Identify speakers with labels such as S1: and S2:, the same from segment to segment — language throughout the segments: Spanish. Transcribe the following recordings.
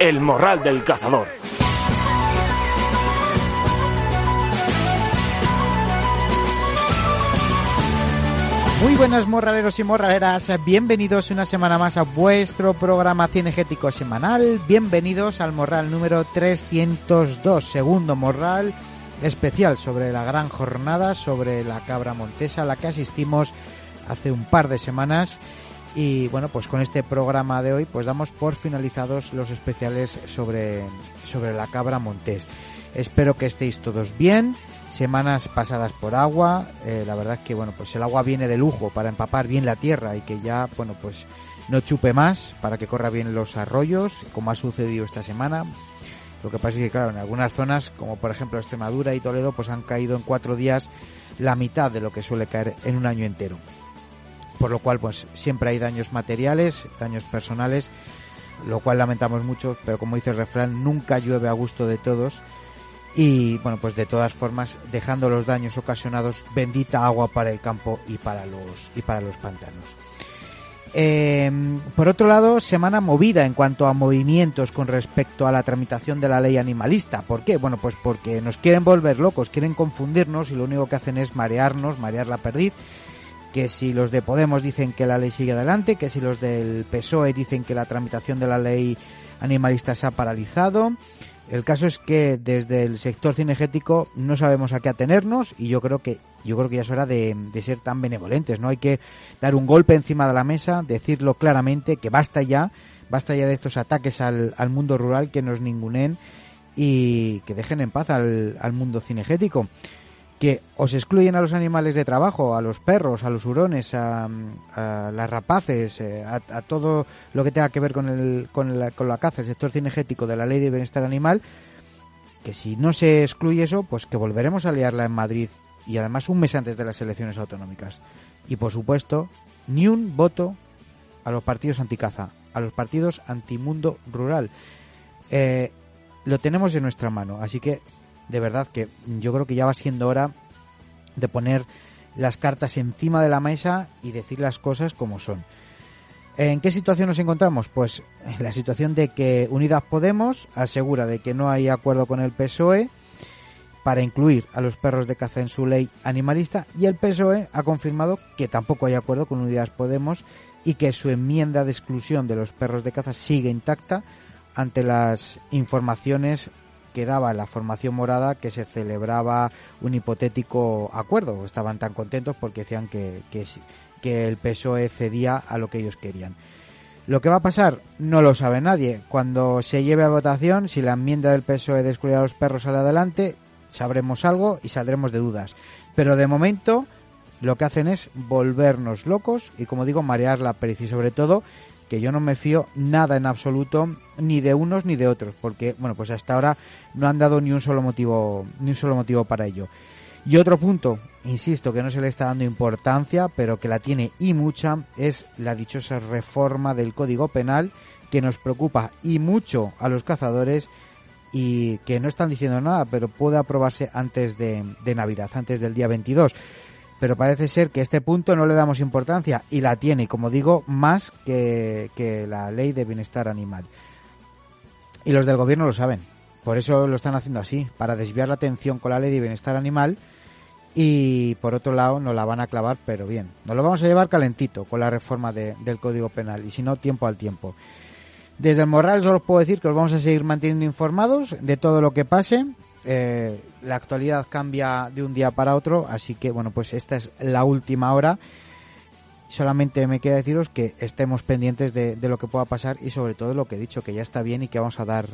S1: El Morral del Cazador.
S2: Muy buenas morraleros y morraleras, bienvenidos una semana más a vuestro programa cinegético semanal, bienvenidos al Morral número 302, segundo Morral especial sobre la gran jornada, sobre la cabra montesa a la que asistimos hace un par de semanas. Y bueno, pues con este programa de hoy pues damos por finalizados los especiales sobre la cabra montés. Espero que estéis todos bien, semanas pasadas por agua, la verdad es que bueno, pues el agua viene de lujo para empapar bien la tierra y que ya, bueno, pues no chupe más para que corra bien los arroyos, como ha sucedido esta semana. Lo que pasa es que claro, en algunas zonas, como por ejemplo Extremadura y Toledo, pues han caído en 4 días la mitad de lo que suele caer en un año entero. Por lo cual pues siempre hay daños materiales, daños personales, lo cual lamentamos mucho, pero como dice el refrán, nunca llueve a gusto de todos. Y bueno, pues de todas formas, dejando los daños ocasionados, bendita agua para el campo y para los pantanos. Por otro lado, semana movida en cuanto a movimientos con respecto a la tramitación de la ley animalista. ¿Por qué? Bueno, pues porque nos quieren volver locos, quieren confundirnos y lo único que hacen es marear la perdiz. Que si los de Podemos dicen que la ley sigue adelante, que si los del PSOE dicen que la tramitación de la ley animalista se ha paralizado. El caso es que desde el sector cinegético no sabemos a qué atenernos y yo creo que ya es hora de ser tan benevolentes, ¿no? Hay que dar un golpe encima de la mesa, decirlo claramente, que basta ya de estos ataques al mundo rural, que nos ninguneen y que dejen en paz al mundo cinegético. Que os excluyen a los animales de trabajo, a los perros, a los hurones, a las rapaces, a todo lo que tenga que ver con la caza, el sector cinegético de la Ley de Bienestar Animal, que si no se excluye eso, pues que volveremos a liarla en Madrid y además un mes antes de las elecciones autonómicas. Y por supuesto, ni un voto a los partidos anticaza, a los partidos antimundo rural. Lo tenemos en nuestra mano, así que de verdad que yo creo que ya va siendo hora de poner las cartas encima de la mesa y decir las cosas como son. ¿En qué situación nos encontramos? Pues en la situación de que Unidas Podemos asegura de que no hay acuerdo con el PSOE para incluir a los perros de caza en su ley animalista, y el PSOE ha confirmado que tampoco hay acuerdo con Unidas Podemos y que su enmienda de exclusión de los perros de caza sigue intacta ante las informaciones que daba la formación morada que se celebraba un hipotético acuerdo. Estaban tan contentos porque decían que el PSOE cedía a lo que ellos querían. Lo que va a pasar no lo sabe nadie. Cuando se lleve a votación, si la enmienda del PSOE de excluir a los perros sale adelante, sabremos algo y saldremos de dudas. Pero de momento lo que hacen es volvernos locos y, como digo, marear la perdiz, y sobre todo que yo no me fío nada en absoluto ni de unos ni de otros, porque bueno, pues hasta ahora no han dado ni un solo motivo para ello. Y otro punto, insisto, que no se le está dando importancia, pero que la tiene y mucha, es la dichosa reforma del Código Penal, que nos preocupa y mucho a los cazadores y que no están diciendo nada, pero puede aprobarse antes de Navidad, antes del día 22. Pero parece ser que a este punto no le damos importancia y la tiene, como digo, más que la ley de bienestar animal. Y los del gobierno lo saben, por eso lo están haciendo así, para desviar la atención con la ley de bienestar animal y por otro lado nos la van a clavar, pero bien. Nos lo vamos a llevar calentito con la reforma del Código Penal y si no, tiempo al tiempo. Desde el Morral solo os puedo decir que os vamos a seguir manteniendo informados de todo lo que pase. La actualidad cambia de un día para otro, así que bueno, pues esta es la última hora. Solamente me queda deciros que estemos pendientes de lo que pueda pasar y sobre todo lo que he dicho, que ya está bien y que vamos a dar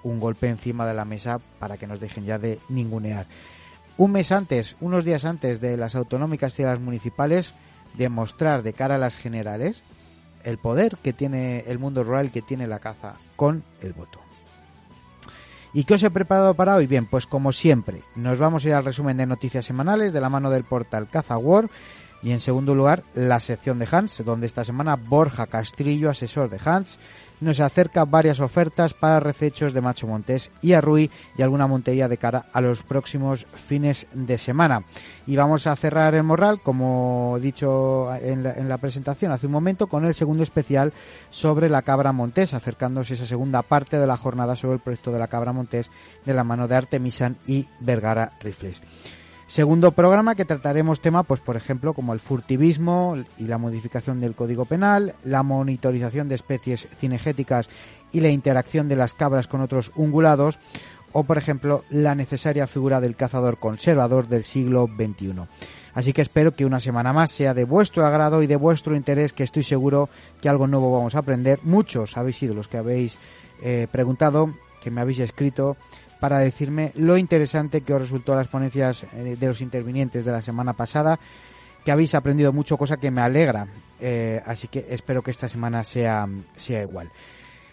S2: un golpe encima de la mesa para que nos dejen ya de ningunear. Un mes antes, unos días antes de las autonómicas y de las municipales, demostrar de cara a las generales el poder que tiene el mundo rural, que tiene la caza con el voto. ¿Y qué os he preparado para hoy? Bien, pues como siempre, nos vamos a ir al resumen de noticias semanales de la mano del portal CazaWorld y en segundo lugar la sección de Hans, donde esta semana Borja Castrillo, asesor de Hans, nos acerca varias ofertas para recechos de macho montés y arruí y alguna montería de cara a los próximos fines de semana. Y vamos a cerrar el morral, como he dicho en la presentación hace un momento, con el segundo especial sobre la cabra montés, acercándose esa segunda parte de la jornada sobre el proyecto de la cabra montés de la mano de Artemisan y Vergara Rifles. Segundo programa que trataremos tema, pues por ejemplo, como el furtivismo y la modificación del Código Penal, la monitorización de especies cinegéticas y la interacción de las cabras con otros ungulados, o por ejemplo, la necesaria figura del cazador conservador del siglo XXI. Así que espero que una semana más sea de vuestro agrado y de vuestro interés, que estoy seguro que algo nuevo vamos a aprender. Muchos habéis sido los que habéis preguntado, que me habéis escrito, para decirme lo interesante que os resultó las ponencias de los intervinientes de la semana pasada, que habéis aprendido mucho, cosa que me alegra. Así que espero que esta semana sea igual.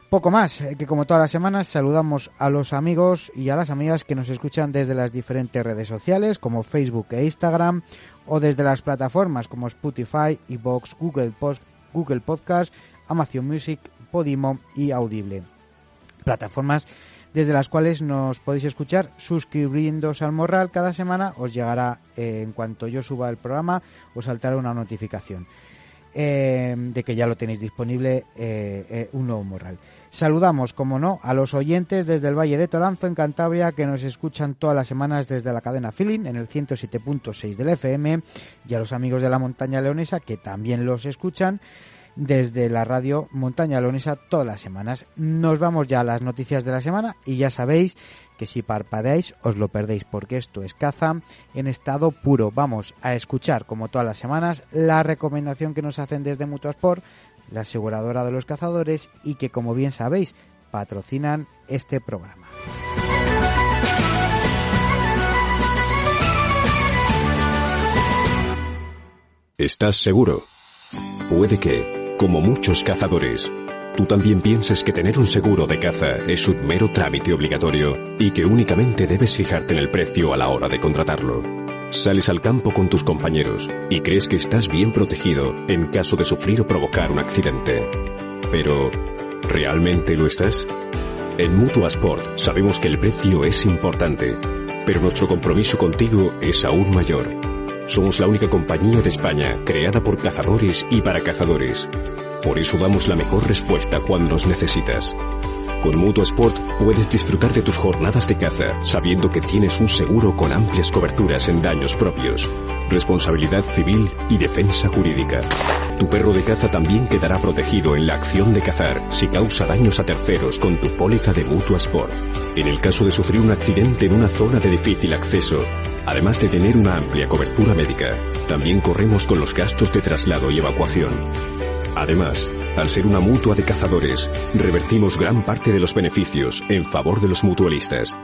S2: Poco más, que como todas las semanas saludamos a los amigos y a las amigas que nos escuchan desde las diferentes redes sociales como Facebook e Instagram, o desde las plataformas como Spotify, iVoox, Google Podcast, Amazon Music, Podimo y Audible. Plataformas desde las cuales nos podéis escuchar suscribiéndoos al morral cada semana. Os llegará, en cuanto yo suba el programa, os saltará una notificación de que ya lo tenéis disponible, un nuevo morral. Saludamos, como no, a los oyentes desde el Valle de Toranzo, en Cantabria, que nos escuchan todas las semanas desde la cadena Feeling en el 107.6 del FM, y a los amigos de la Montaña Leonesa, que también los escuchan desde la radio Montaña Leonesa todas las semanas. Nos vamos ya a las noticias de la semana, y ya sabéis que si parpadeáis os lo perdéis, porque esto es caza en estado puro. Vamos a escuchar, como todas las semanas, la recomendación que nos hacen desde Mutuasport, la aseguradora de los cazadores, y que, como bien sabéis, patrocinan este programa.
S1: ¿Estás seguro? Puede que, como muchos cazadores, tú también pienses que tener un seguro de caza es un mero trámite obligatorio y que únicamente debes fijarte en el precio a la hora de contratarlo. Sales al campo con tus compañeros y crees que estás bien protegido en caso de sufrir o provocar un accidente. Pero, ¿realmente lo estás? En Mutuasport sabemos que el precio es importante, pero nuestro compromiso contigo es aún mayor. Somos la única compañía de España creada por cazadores y para cazadores. Por eso damos la mejor respuesta cuando nos necesitas. Con Mutuasport puedes disfrutar de tus jornadas de caza sabiendo que tienes un seguro con amplias coberturas en daños propios, responsabilidad civil y defensa jurídica. Tu perro de caza también quedará protegido en la acción de cazar si causa daños a terceros con tu póliza de Mutuasport. En el caso de sufrir un accidente en una zona de difícil acceso, además de tener una amplia cobertura médica, también corremos con los gastos de traslado y evacuación. Además, al ser una mutua de cazadores, revertimos gran parte de los beneficios en favor de los mutualistas.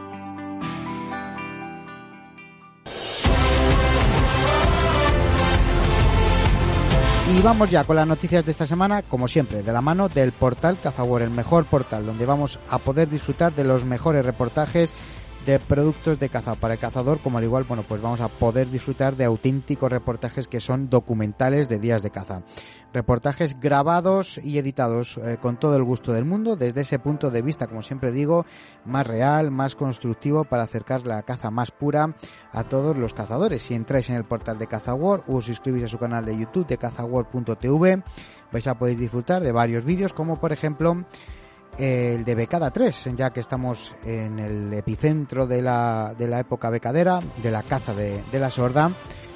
S2: Y vamos ya con las noticias de esta semana, como siempre, de la mano del portal Cazawar, el mejor portal donde vamos a poder disfrutar de los mejores reportajes de productos de caza para el cazador, como al igual, bueno, pues vamos a poder disfrutar de auténticos reportajes que son documentales de días de caza. Reportajes grabados y editados con todo el gusto del mundo, desde ese punto de vista, como siempre digo, más real, más constructivo, para acercar la caza más pura a todos los cazadores. Si entráis en el portal de Cazawar o os suscribís a su canal de YouTube de cazawar.tv, vais a poder disfrutar de varios vídeos, como por ejemplo el de Becada 3, ya que estamos en el epicentro de la época becadera, de la caza de la sorda.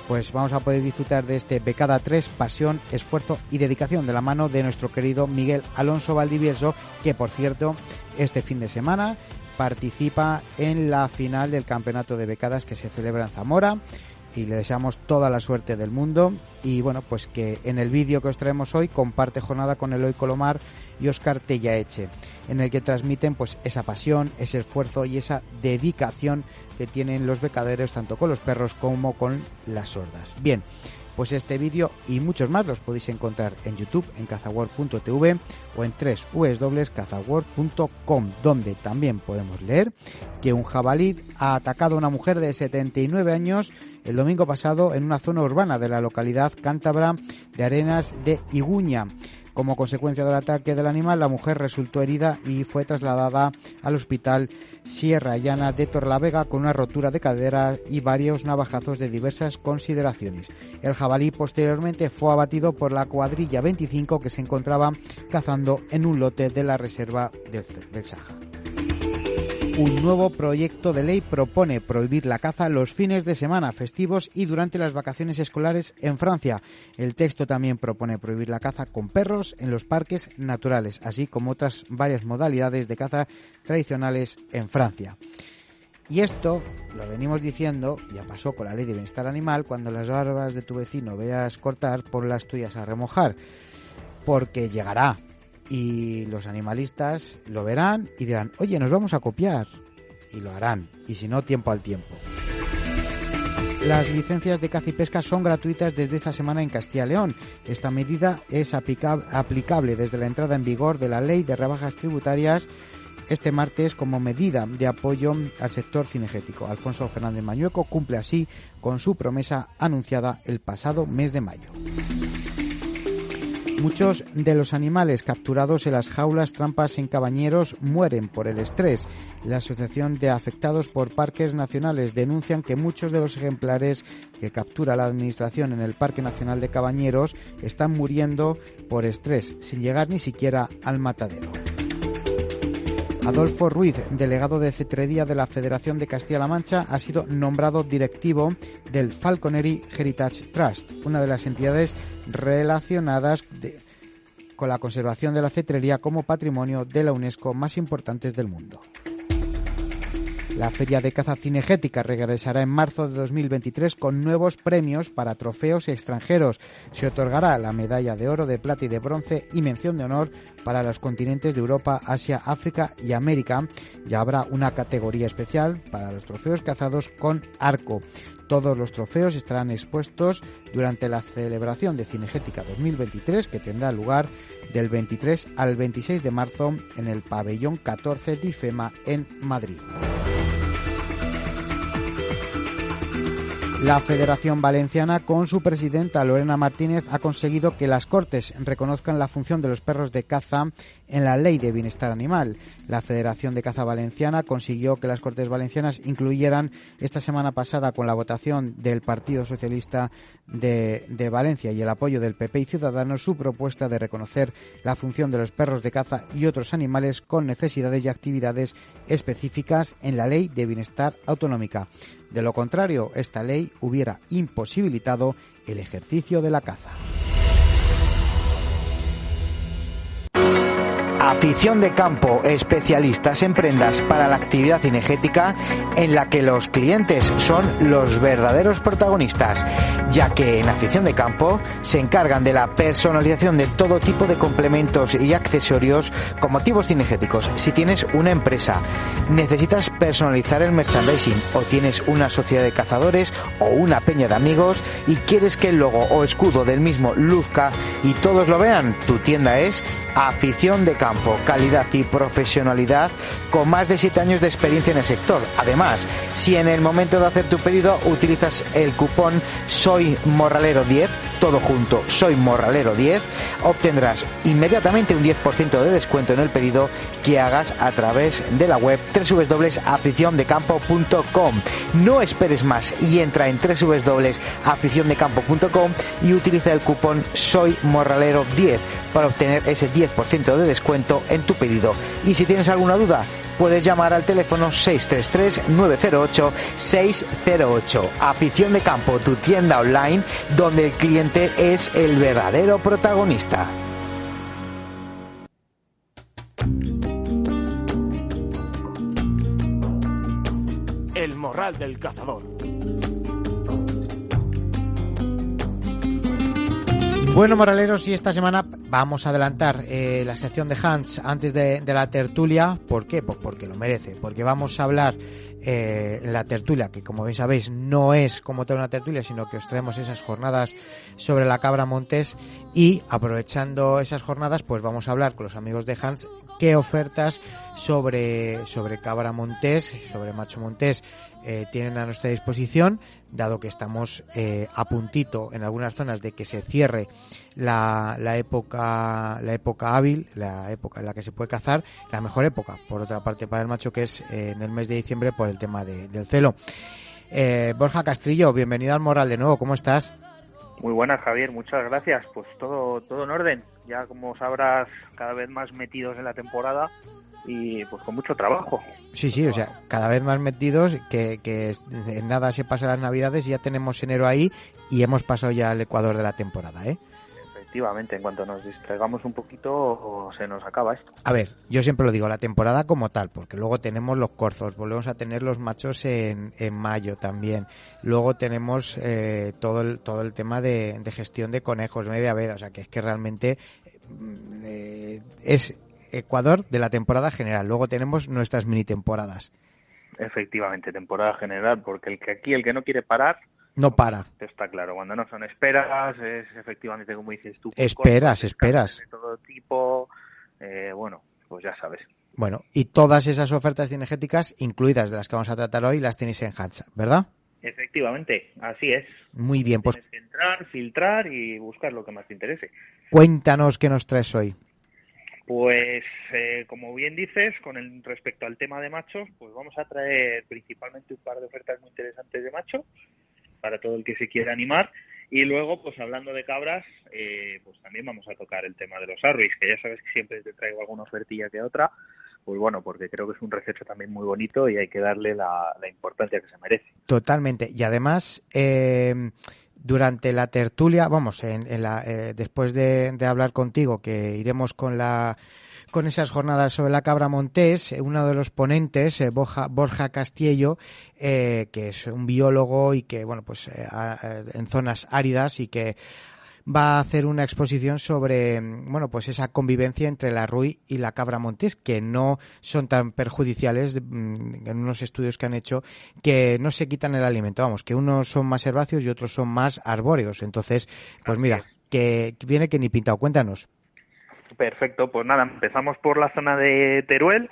S2: Pues vamos a poder disfrutar de este Becada 3, pasión, esfuerzo y dedicación, de la mano de nuestro querido Miguel Alonso Valdivieso, que por cierto este fin de semana participa en la final del campeonato de becadas que se celebra en Zamora, y le deseamos toda la suerte del mundo. Y bueno, pues que en el vídeo que os traemos hoy comparte jornada con Eloy Colomar y Óscar Tellaeche, en el que transmiten pues esa pasión, ese esfuerzo y esa dedicación que tienen los becaderos, tanto con los perros como con las sordas. Bien, pues este vídeo y muchos más los podéis encontrar en YouTube, en cazawar.tv o en www.cazawar.com, donde también podemos leer que un jabalí ha atacado a una mujer de 79 años el domingo pasado en una zona urbana de la localidad cántabra de Arenas de Iguña. Como consecuencia del ataque del animal, la mujer resultó herida y fue trasladada al hospital Sierra Llana de Torrelavega con una rotura de cadera y varios navajazos de diversas consideraciones. El jabalí posteriormente fue abatido por la cuadrilla 25 que se encontraba cazando en un lote de la reserva del Saja. Un nuevo proyecto de ley propone prohibir la caza los fines de semana, festivos y durante las vacaciones escolares en Francia. El texto también propone prohibir la caza con perros en los parques naturales, así como otras varias modalidades de caza tradicionales en Francia. Y esto lo venimos diciendo, ya pasó con la ley de bienestar animal, cuando las barbas de tu vecino veas cortar, pon las tuyas a remojar, porque llegará. Y los animalistas lo verán y dirán, oye, nos vamos a copiar. Y lo harán. Y si no, tiempo al tiempo. Las licencias de caza y pesca son gratuitas desde esta semana en Castilla y León. Esta medida es aplicable desde la entrada en vigor de la Ley de Rebajas Tributarias este martes como medida de apoyo al sector cinegético. Alfonso Fernández Mañueco cumple así con su promesa anunciada el pasado mes de mayo. Muchos de los animales capturados en las jaulas trampas en Cabañeros mueren por el estrés. La Asociación de Afectados por Parques Nacionales denuncian que muchos de los ejemplares que captura la Administración en el Parque Nacional de Cabañeros están muriendo por estrés, sin llegar ni siquiera al matadero. Adolfo Ruiz, delegado de cetrería de la Federación de Castilla-La Mancha, ha sido nombrado directivo del Falconry Heritage Trust, una de las entidades relacionadas con la conservación de la cetrería como patrimonio de la UNESCO más importantes del mundo. La Feria de Caza Cinegética regresará en marzo de 2023 con nuevos premios para trofeos extranjeros. Se otorgará la medalla de oro, de plata y de bronce y mención de honor para los continentes de Europa, Asia, África y América. Ya habrá una categoría especial para los trofeos cazados con arco. Todos los trofeos estarán expuestos durante la celebración de Cinegética 2023 que tendrá lugar del 23 al 26 de marzo en el pabellón 14 de IFEMA en Madrid. La Federación Valenciana, con su presidenta Lorena Martínez, ha conseguido que las Cortes reconozcan la función de los perros de caza en la Ley de Bienestar Animal. La Federación de Caza Valenciana consiguió que las Cortes Valencianas incluyeran esta semana pasada, con la votación del Partido Socialista de Valencia y el apoyo del PP y Ciudadanos, su propuesta de reconocer la función de los perros de caza y otros animales con necesidades y actividades específicas en la Ley de Bienestar Autonómica. De lo contrario, esta ley hubiera imposibilitado el ejercicio de la caza. Afición de Campo, especialistas en prendas para la actividad cinegética, en la que los clientes son los verdaderos protagonistas, ya que en Afición de Campo se encargan de la personalización de todo tipo de complementos y accesorios con motivos cinegéticos. Si tienes una empresa, necesitas personalizar el merchandising, o tienes una sociedad de cazadores o una peña de amigos y quieres que el logo o escudo del mismo luzca y todos lo vean, tu tienda es Afición de Campo. Calidad y profesionalidad con más de 7 años de experiencia en el sector. Además, si en el momento de hacer tu pedido utilizas el cupón SOYMORRALERO10, todo junto, SOYMORRALERO10, obtendrás inmediatamente un 10% de descuento en el pedido que hagas a través de la web www.aficiondecampo.com. No esperes más y entra en www.aficiondecampo.com y utiliza el cupón SOYMORRALERO10 para obtener ese 10% de descuento en tu pedido. Y si tienes alguna duda, puedes llamar al teléfono 633-908-608. Afición de Campo, tu tienda online donde el cliente es el verdadero protagonista.
S3: El morral del cazador.
S2: Bueno, moraleros, y esta semana vamos a adelantar la sección de Hans antes de la tertulia. ¿Por qué? Pues porque lo merece, porque vamos a hablar la tertulia, que como bien sabéis no es como tal una tertulia, sino que os traemos esas jornadas sobre la cabra montés, y aprovechando esas jornadas pues vamos a hablar con los amigos de Hans qué ofertas sobre cabra montés, sobre macho montés tienen a nuestra disposición, dado que estamos a puntito en algunas zonas de que se cierre la época época hábil, la época en la que se puede cazar, la mejor época, por otra parte, para el macho, que es en el mes de diciembre por el tema del celo. Borja Castrillo, bienvenido al Morral de nuevo, ¿cómo estás?
S4: Muy buenas, Javier, muchas gracias. Pues todo en orden. Ya, como sabrás, cada vez más metidos en la temporada y pues con mucho trabajo.
S2: Sí, o sea, cada vez más metidos, que en nada se pasan las Navidades y ya tenemos enero ahí y hemos pasado ya al Ecuador de la temporada, ¿eh?
S4: Efectivamente, en cuanto nos distraigamos un poquito se nos acaba esto.
S2: A ver, yo siempre lo digo, la temporada como tal, porque luego tenemos los corzos, volvemos a tener los machos en mayo también, luego tenemos todo el tema de gestión de conejos, media veda, o sea que es que realmente es Ecuador de la temporada general, luego tenemos nuestras mini temporadas.
S4: Efectivamente, temporada general, porque el que no quiere parar
S2: no para.
S4: Está claro, cuando no son esperas, es efectivamente como dices tú.
S2: Esperas.
S4: De todo tipo, bueno, pues ya sabes.
S2: Bueno, y todas esas ofertas cinegéticas, incluidas de las que vamos a tratar hoy, las tenéis en Hansa, ¿verdad?
S4: Efectivamente, así es.
S2: Muy bien, pues...
S4: Tienes que entrar, filtrar y buscar lo que más te interese.
S2: Cuéntanos qué nos traes hoy.
S4: Pues, como bien dices, respecto al tema de machos, pues vamos a traer principalmente un par de ofertas muy interesantes de macho, para todo el que se quiera animar, y luego, pues hablando de cabras, pues también vamos a tocar el tema de los arruis, que ya sabes que siempre te traigo alguna ofertilla que otra, pues bueno, porque creo que es un rececho también muy bonito y hay que darle la importancia que se merece.
S2: Totalmente, y además, durante la tertulia, después de hablar contigo, que iremos con esas jornadas sobre la cabra montés, uno de los ponentes, Borja Castrillo, que es un biólogo y que, bueno, pues en zonas áridas, y que va a hacer una exposición sobre, bueno, pues esa convivencia entre la arruy y la cabra montés, que no son tan perjudiciales en unos estudios que han hecho, que no se quitan el alimento, vamos, que unos son más herbáceos y otros son más arbóreos. Entonces, pues mira, que viene que ni pintado. Cuéntanos.
S4: Perfecto, pues nada, empezamos por la zona de Teruel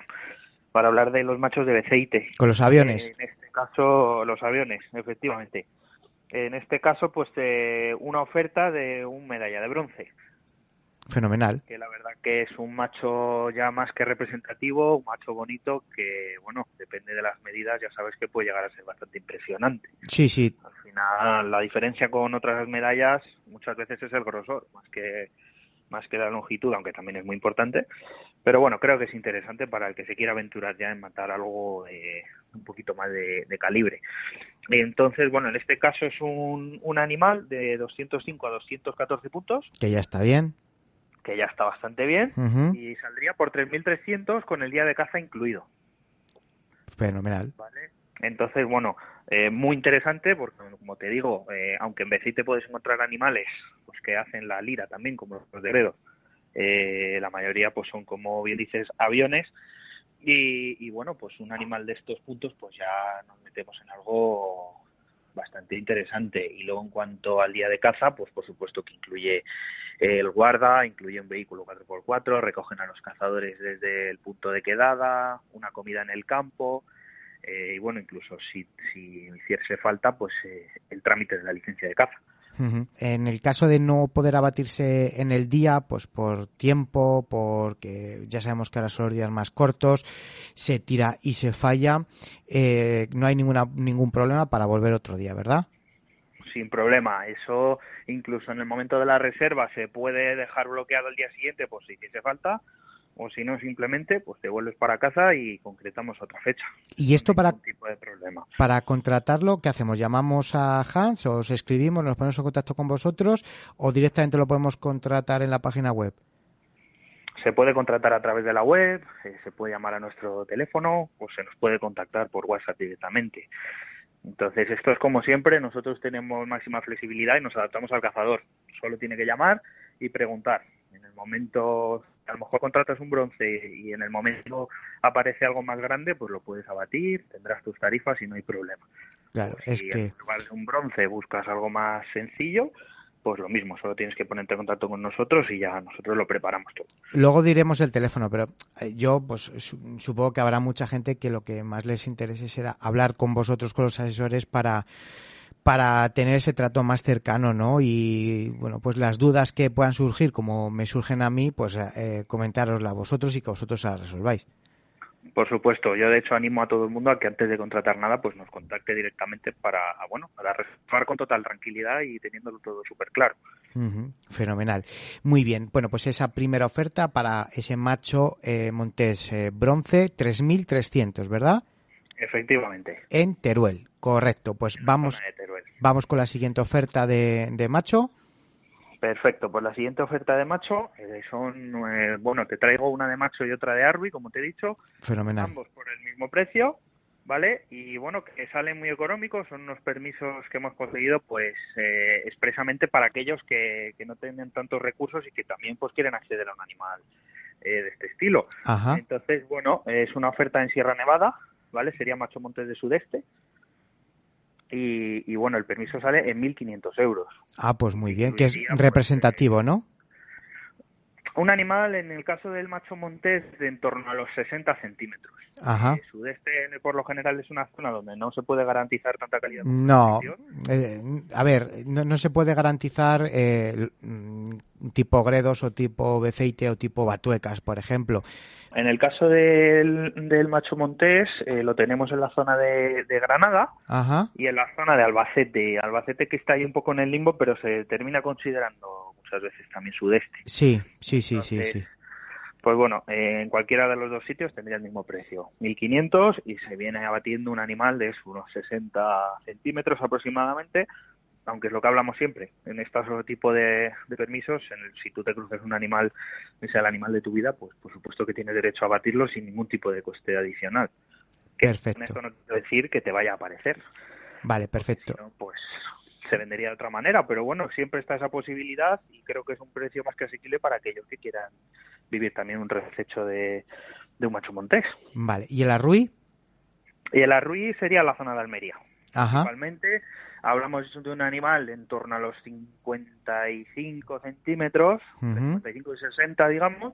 S4: para hablar de los machos de Beceite.
S2: Con los aviones.
S4: En este caso, los aviones, efectivamente. En este caso, pues una oferta de un medalla de bronce.
S2: Fenomenal.
S4: Que la verdad que es un macho ya más que representativo, un macho bonito que, bueno, depende de las medidas, ya sabes que puede llegar a ser bastante impresionante.
S2: Sí.
S4: Al final, la diferencia con otras medallas muchas veces es el grosor, más que la longitud, aunque también es muy importante. Pero bueno, creo que es interesante para el que se quiera aventurar ya en matar algo un poquito más de calibre. Entonces, bueno, en este caso es un animal de 205 a 214 puntos.
S2: Que ya está bien.
S4: Que ya está bastante bien.
S2: Uh-huh.
S4: Y saldría por 3.300 con el día de caza incluido.
S2: Fenomenal.
S4: ¿Vale? Entonces, bueno, muy interesante porque, como te digo, aunque en Beceite puedes encontrar animales pues que hacen la lira también, como los de Gredos, la mayoría pues son, como bien dices, aviones, y bueno, pues un animal de estos puntos pues ya nos metemos en algo bastante interesante. Y luego, en cuanto al día de caza, pues por supuesto que incluye el guarda, incluye un vehículo 4x4, recogen a los cazadores desde el punto de quedada, una comida en el campo, y bueno, incluso si hiciese falta, pues el trámite de la licencia de caza.
S2: Uh-huh. En el caso de no poder abatirse en el día, pues por tiempo, porque ya sabemos que ahora son los días más cortos, se tira y se falla, no hay ningún problema para volver otro día, ¿verdad?
S4: Sin problema. Eso, incluso en el momento de la reserva, se puede dejar bloqueado el día siguiente por si hiciese falta, o si no, simplemente pues te vuelves para casa y concretamos otra fecha.
S2: ¿Y esto
S4: no hay ningún tipo de problema?
S2: Para contratarlo, qué hacemos? ¿Llamamos a Hans, os escribimos, nos ponemos en contacto con vosotros, o directamente lo podemos contratar en la página web?
S4: Se puede contratar a través de la web, se puede llamar a nuestro teléfono, o se nos puede contactar por WhatsApp directamente. Entonces, esto es como siempre, nosotros tenemos máxima flexibilidad y nos adaptamos al cazador. Solo tiene que llamar y preguntar. En el momento, a lo mejor contratas un bronce y en el momento aparece algo más grande, pues lo puedes abatir, tendrás tus tarifas y no hay problema.
S2: Claro,
S4: pues si en lugar de un bronce buscas algo más sencillo, pues lo mismo, solo tienes que ponerte en contacto con nosotros y ya nosotros lo preparamos todo.
S2: Luego diremos el teléfono, pero yo pues supongo que habrá mucha gente que lo que más les interese será hablar con vosotros, con los asesores, para para tener ese trato más cercano, ¿no? Y bueno, pues las dudas que puedan surgir, como me surgen a mí, pues comentárosla a vosotros y que vosotros las resolváis.
S4: Por supuesto, yo de hecho animo a todo el mundo a que antes de contratar nada pues nos contacte directamente para reservar con total tranquilidad y teniéndolo todo súper claro.
S2: Fenomenal. Muy bien, bueno, pues esa primera oferta para ese macho montés bronce 3.300, ¿verdad?
S4: Efectivamente.
S2: En Teruel, correcto. Pues vamos con la siguiente oferta de macho.
S4: Perfecto, pues la siguiente oferta de macho te traigo una de macho y otra de Arby, como te he dicho.
S2: Fenomenal.
S4: Ambos por el mismo precio, ¿vale? Y bueno, que salen muy económicos, son unos permisos que hemos conseguido pues expresamente para aquellos que no tienen tantos recursos y que también pues quieren acceder a un animal de este estilo.
S2: Ajá.
S4: Entonces, bueno, es una oferta en Sierra Nevada, ¿vale? Sería macho montés de sudeste. Y bueno, el permiso sale en 1.500 euros.
S2: Ah, pues muy bien, que es representativo, ¿no?
S4: Un animal, en el caso del macho montés, de en torno a los 60 centímetros.
S2: Ajá.
S4: Sudeste, por lo general, es una zona donde no se puede garantizar tanta calidad.
S2: No, a ver, no se puede garantizar tipo gredos o tipo beceite o tipo batuecas, por ejemplo.
S4: En el caso del macho montés, lo tenemos en la zona de Granada.
S2: Ajá.
S4: Y en la zona de Albacete. Albacete que está ahí un poco en el limbo, pero se termina considerando muchas veces también sudeste.
S2: Sí.
S4: Pues bueno, en cualquiera de los dos sitios tendría el mismo precio, 1.500, y se viene abatiendo un animal de unos 60 centímetros aproximadamente, aunque es lo que hablamos siempre. En este tipo de permisos, si tú te cruzas un animal, que sea el animal de tu vida, pues por supuesto que tienes derecho a abatirlo sin ningún tipo de coste adicional.
S2: Perfecto.
S4: Con esto no quiero decir que te vaya a aparecer.
S2: Vale, perfecto.
S4: Si no, pues se vendería de otra manera, pero bueno, siempre está esa posibilidad y creo que es un precio más que asequible para aquellos que quieran vivir también un rececho de un macho montés.
S2: Vale, ¿y el arruí?
S4: Y el arruí sería la zona de Almería.
S2: Ajá.
S4: Principalmente hablamos de un animal en torno a los 55 centímetros, 55 y 60 digamos,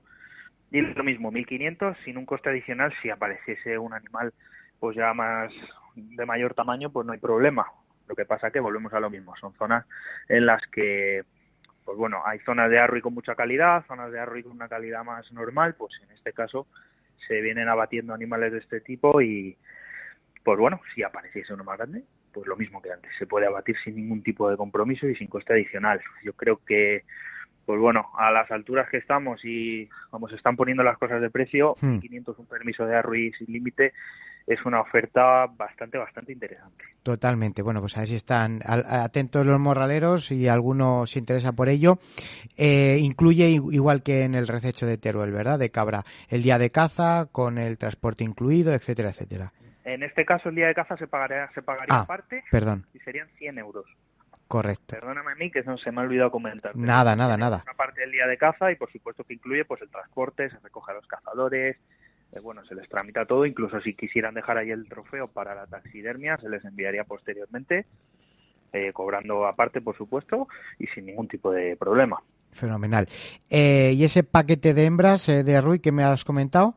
S4: y lo mismo, 1.500 sin un coste adicional. Si apareciese un animal pues ya más de mayor tamaño, pues no hay problema. Lo que pasa que volvemos a lo mismo, son zonas en las que, pues bueno, hay zonas de arruí con mucha calidad, zonas de arruí con una calidad más normal, pues en este caso se vienen abatiendo animales de este tipo y, pues bueno, si apareciese uno más grande, pues lo mismo que antes, se puede abatir sin ningún tipo de compromiso y sin coste adicional. Yo creo que, pues bueno, a las alturas que estamos y como se están poniendo las cosas de precio, 500 un permiso de arruí sin límite, es una oferta bastante interesante.
S2: Totalmente. Bueno, pues a ver si están atentos los morraleros y alguno se interesa por ello. Incluye, igual que en el rececho de Teruel, ¿verdad? De cabra, el día de caza con el transporte incluido, etcétera, etcétera.
S4: En este caso, el día de caza se pagaría aparte.
S2: Perdón.
S4: Y serían 100 euros.
S2: Correcto.
S4: Perdóname a mí que se me ha olvidado comentar.
S2: Nada.
S4: Una parte del día de caza y por supuesto que incluye pues el transporte, se recoge a los cazadores, bueno, se les tramita todo, incluso si quisieran dejar ahí el trofeo para la taxidermia, se les enviaría posteriormente, cobrando aparte, por supuesto, y sin ningún tipo de problema.
S2: Fenomenal. ¿Y ese paquete de hembras de arruí que me has comentado?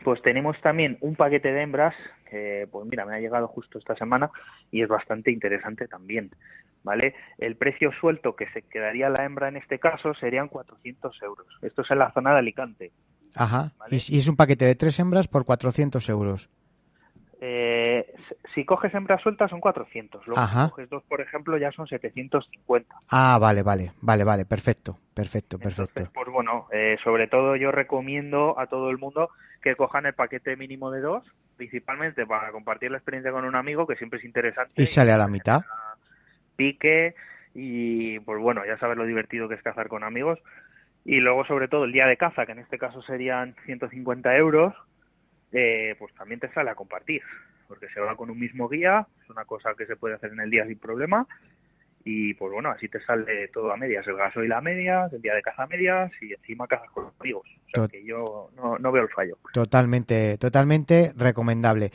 S4: Pues tenemos también un paquete de hembras que, pues mira, me ha llegado justo esta semana y es bastante interesante también, ¿vale? El precio suelto que se quedaría la hembra en este caso serían 400 euros. Esto es en la zona de Alicante.
S2: Ajá.
S4: ¿Vale?
S2: Y es un paquete de 3 hembras por 400 euros.
S4: Si coges hembras sueltas son 400. Luego
S2: Ajá.
S4: si coges 2, por ejemplo, ya son 750.
S2: Ah, vale. Perfecto.
S4: Entonces, pues bueno, sobre todo yo recomiendo a todo el mundo que cojan el paquete mínimo de 2, principalmente para compartir la experiencia con un amigo, que siempre es interesante.
S2: Y sale a la mitad.
S4: Pique y pues bueno, ya sabes lo divertido que es cazar con amigos. Y luego sobre todo el día de caza, que en este caso serían 150 euros, pues también te sale a compartir, porque se va con un mismo guía, es una cosa que se puede hacer en el día sin problema, y pues bueno, así te sale todo a medias, el gasoil a medias, el día de caza a medias, y encima cazas con los amigos, o sea que yo no veo el fallo.
S2: Totalmente recomendable.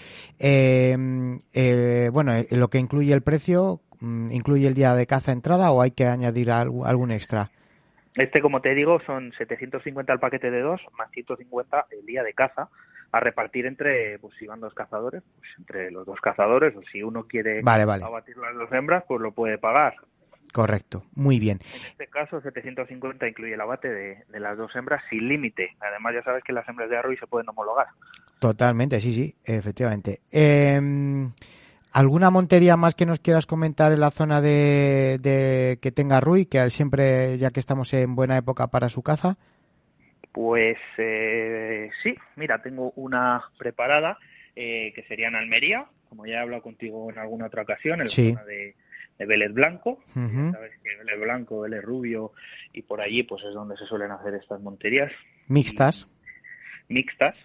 S2: Bueno, lo que incluye el precio, ¿incluye el día de caza entrada o hay que añadir algún extra?
S4: Como te digo, son 750 el paquete de 2, más 150 el día de caza, a repartir entre, pues si van 2 cazadores, pues entre los 2 cazadores, o si uno quiere abatir las 2 hembras, pues lo puede pagar.
S2: Correcto, muy bien.
S4: En este caso, 750 incluye el abate de las 2 hembras sin límite. Además, ya sabes que las hembras de Arruy se pueden homologar.
S2: Totalmente, sí, efectivamente. ¿Alguna montería más que nos quieras comentar en la zona de que tenga Arruy, que siempre, ya que estamos en buena época para su caza?
S4: Pues sí, mira, tengo una preparada que sería en Almería, como ya he hablado contigo en alguna otra ocasión, en la zona de Vélez Blanco. Ya sabes que Vélez Blanco, Vélez Rubio y por allí pues es donde se suelen hacer estas monterías.
S2: Mixtas,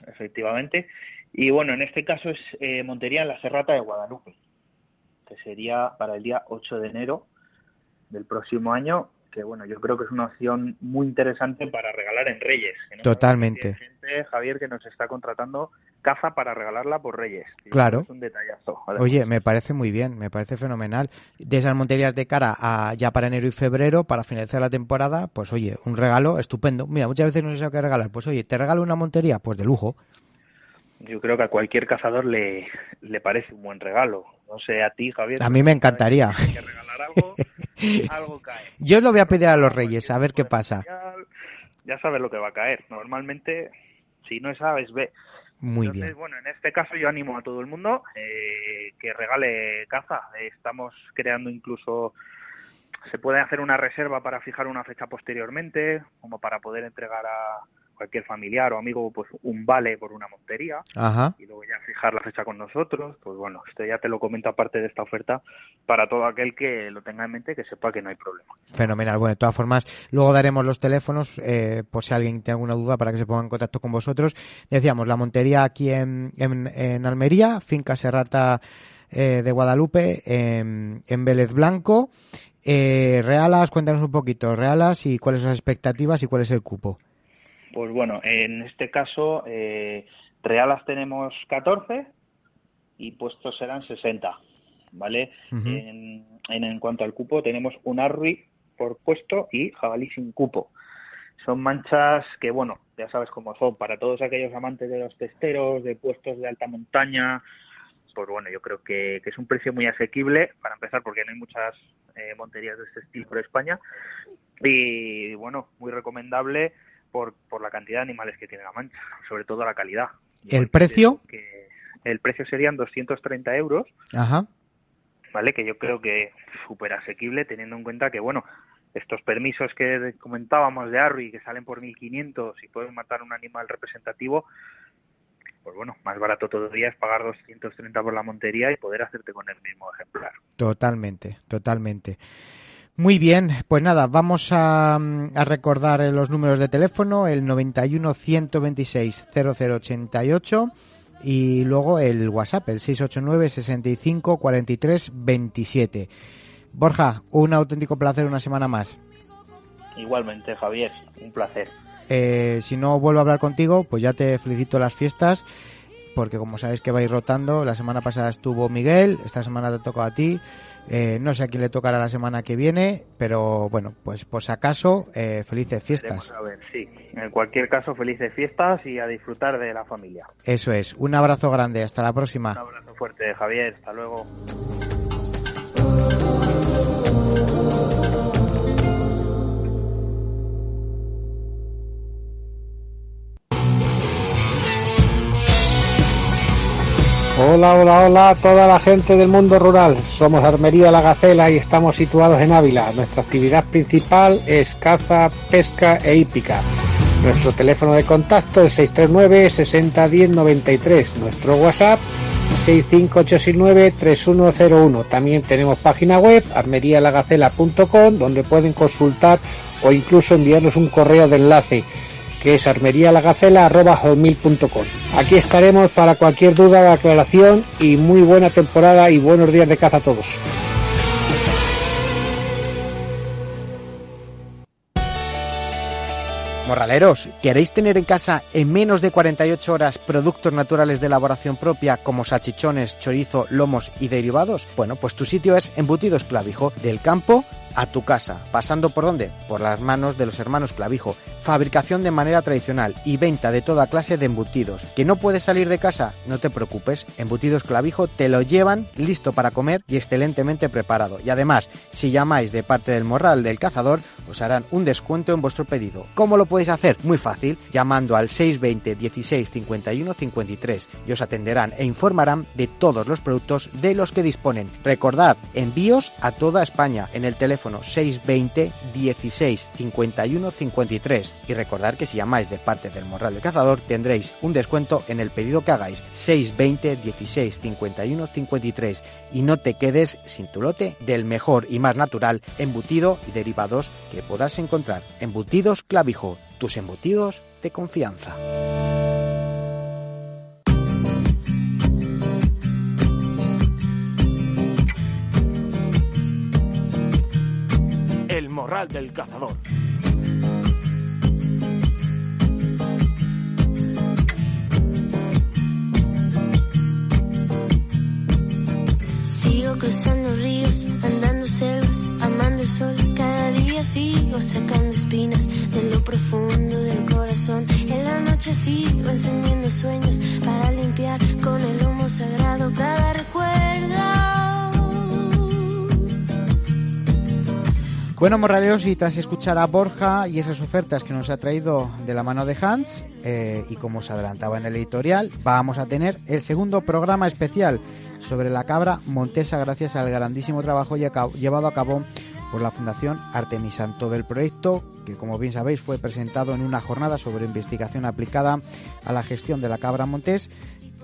S4: efectivamente. Y bueno, en este caso es montería en la Serrata de Guadalupe, que sería para el día 8 de enero del próximo año, que bueno, yo creo que es una opción muy interesante para regalar en Reyes.
S2: Totalmente.
S4: Hay gente, Javier, que nos está contratando caza para regalarla por Reyes.
S2: Claro.
S4: Es un detallazo. Además.
S2: Oye, me parece muy bien, me parece fenomenal. De esas monterías de cara a ya para enero y febrero, para finalizar la temporada, pues oye, un regalo estupendo. Mira, muchas veces no sé qué regalar. Pues oye, ¿te regalo una montería? Pues de lujo.
S4: Yo creo que a cualquier cazador le parece un buen regalo. No sé, a ti, Javier.
S2: A mí me encantaría.
S4: Si tienes que regalar algo, algo cae.
S2: Yo lo voy a pedir a los Reyes, a ver qué pasa.
S4: Ya sabes lo que va a caer. Normalmente, si no es A, es B.
S2: Muy
S4: Entonces,
S2: bien.
S4: bueno, en este caso yo animo a todo el mundo que regale caza. Estamos creando incluso... Se puede hacer una reserva para fijar una fecha posteriormente, como para poder entregar a cualquier familiar o amigo pues un vale por una montería.
S2: Ajá.
S4: Y luego ya fijar la fecha con nosotros. Pues bueno, esto ya te lo comento aparte de esta oferta para todo aquel que lo tenga en mente, que sepa que no hay problema.
S2: Fenomenal. Bueno, de todas formas, luego daremos los teléfonos por si alguien tiene alguna duda para que se ponga en contacto con vosotros. Decíamos, la montería aquí en Almería, Finca Serrata de Guadalupe, en Vélez Blanco. Realas, cuéntanos un poquito, Realas y cuáles son las expectativas y cuál es el cupo.
S4: Pues bueno, en este caso, Realas tenemos 14 y puestos serán 60, ¿vale? Uh-huh. En cuanto al cupo, tenemos un Arruy por puesto y jabalí sin cupo. Son manchas que, bueno, ya sabes cómo son, para todos aquellos amantes de los testeros, de puestos de alta montaña, pues bueno, yo creo que es un precio muy asequible, para empezar, porque no hay muchas monterías de este estilo por España, y bueno, muy recomendable por la cantidad de animales que tiene la mancha, sobre todo la calidad.
S2: ¿El precio?
S4: El precio serían 230 euros,
S2: Ajá.
S4: ¿vale? Que yo creo que súper asequible, teniendo en cuenta que, bueno, estos permisos que comentábamos de Arruy, que salen por 1.500 y pueden matar un animal representativo, pues bueno, más barato todavía es pagar 230 por la montería y poder hacerte con el mismo ejemplar.
S2: Totalmente, totalmente. Muy bien, pues nada, vamos a recordar los números de teléfono, el 91 126 0088 y luego el WhatsApp, el 689 65 43 27. Borja, un auténtico placer una semana más.
S4: Igualmente, Javier, un placer.
S2: Si no vuelvo a hablar contigo, pues ya te felicito las fiestas, porque como sabéis que vais rotando, la semana pasada estuvo Miguel, esta semana te toca a ti. No sé a quién le tocará la semana que viene, pero bueno, pues por si acaso, felices fiestas.
S4: A ver, sí. En cualquier caso, felices fiestas y a disfrutar de la familia.
S2: Eso es. Un abrazo grande. Hasta la próxima.
S4: Un abrazo fuerte, Javier. Hasta luego.
S5: Hola a toda la gente del mundo rural. Somos Armería La Gacela y estamos situados en Ávila. Nuestra actividad principal es caza, pesca e hípica. Nuestro teléfono de contacto es 639 60 10 93. Nuestro WhatsApp 65869 3101. También tenemos página web armerialagacela.com, donde pueden consultar o incluso enviarnos un correo de enlace, que es armerialagacela@hotmail.com. Aquí estaremos para cualquier duda o aclaración, y muy buena temporada y buenos días de caza a todos.
S2: Morraleros, ¿queréis tener en casa en menos de 48 horas productos naturales de elaboración propia como salchichones, chorizo, lomos y derivados? Bueno, pues tu sitio es Embutidos Clavijo, del campo a tu casa. ¿Pasando por dónde? Por las manos de los hermanos Clavijo. Fabricación de manera tradicional y venta de toda clase de embutidos. ¿Que no puedes salir de casa? No te preocupes. Embutidos Clavijo te lo llevan listo para comer y excelentemente preparado. Y además, si llamáis de parte del Morral del Cazador, os harán un descuento en vuestro pedido. ¿Cómo lo podéis hacer? Muy fácil, llamando al 620 16 51 53 y os atenderán e informarán de todos los productos de los que disponen. Recordad, envíos a toda España en el teléfono 620 16 51 53 y recordad que si llamáis de parte del Morral del Cazador tendréis un descuento en el pedido que hagáis. 620 16 51 53 y no te quedes sin tu lote del mejor y más natural embutido y derivados que podrás encontrar. Embutidos Clavijo, tus embutidos de confianza.
S3: El Morral del Cazador.
S6: Sigo cruzando ríos, andando selvas, amando el sol. Cada día sigo sacando espinas de lo profundo del corazón. En la noche sigo encendiendo sueños para limpiar con el humo sagrado cada recuerdo.
S2: Bueno, morraleros, y tras escuchar a Borja y esas ofertas que nos ha traído de la mano de Hans, y como se adelantaba en el editorial, vamos a tener el segundo programa especial sobre la cabra montesa gracias al grandísimo trabajo llevado a cabo por la Fundación Artemisan. Todo el proyecto, que como bien sabéis fue presentado en una jornada sobre investigación aplicada a la gestión de la cabra montés,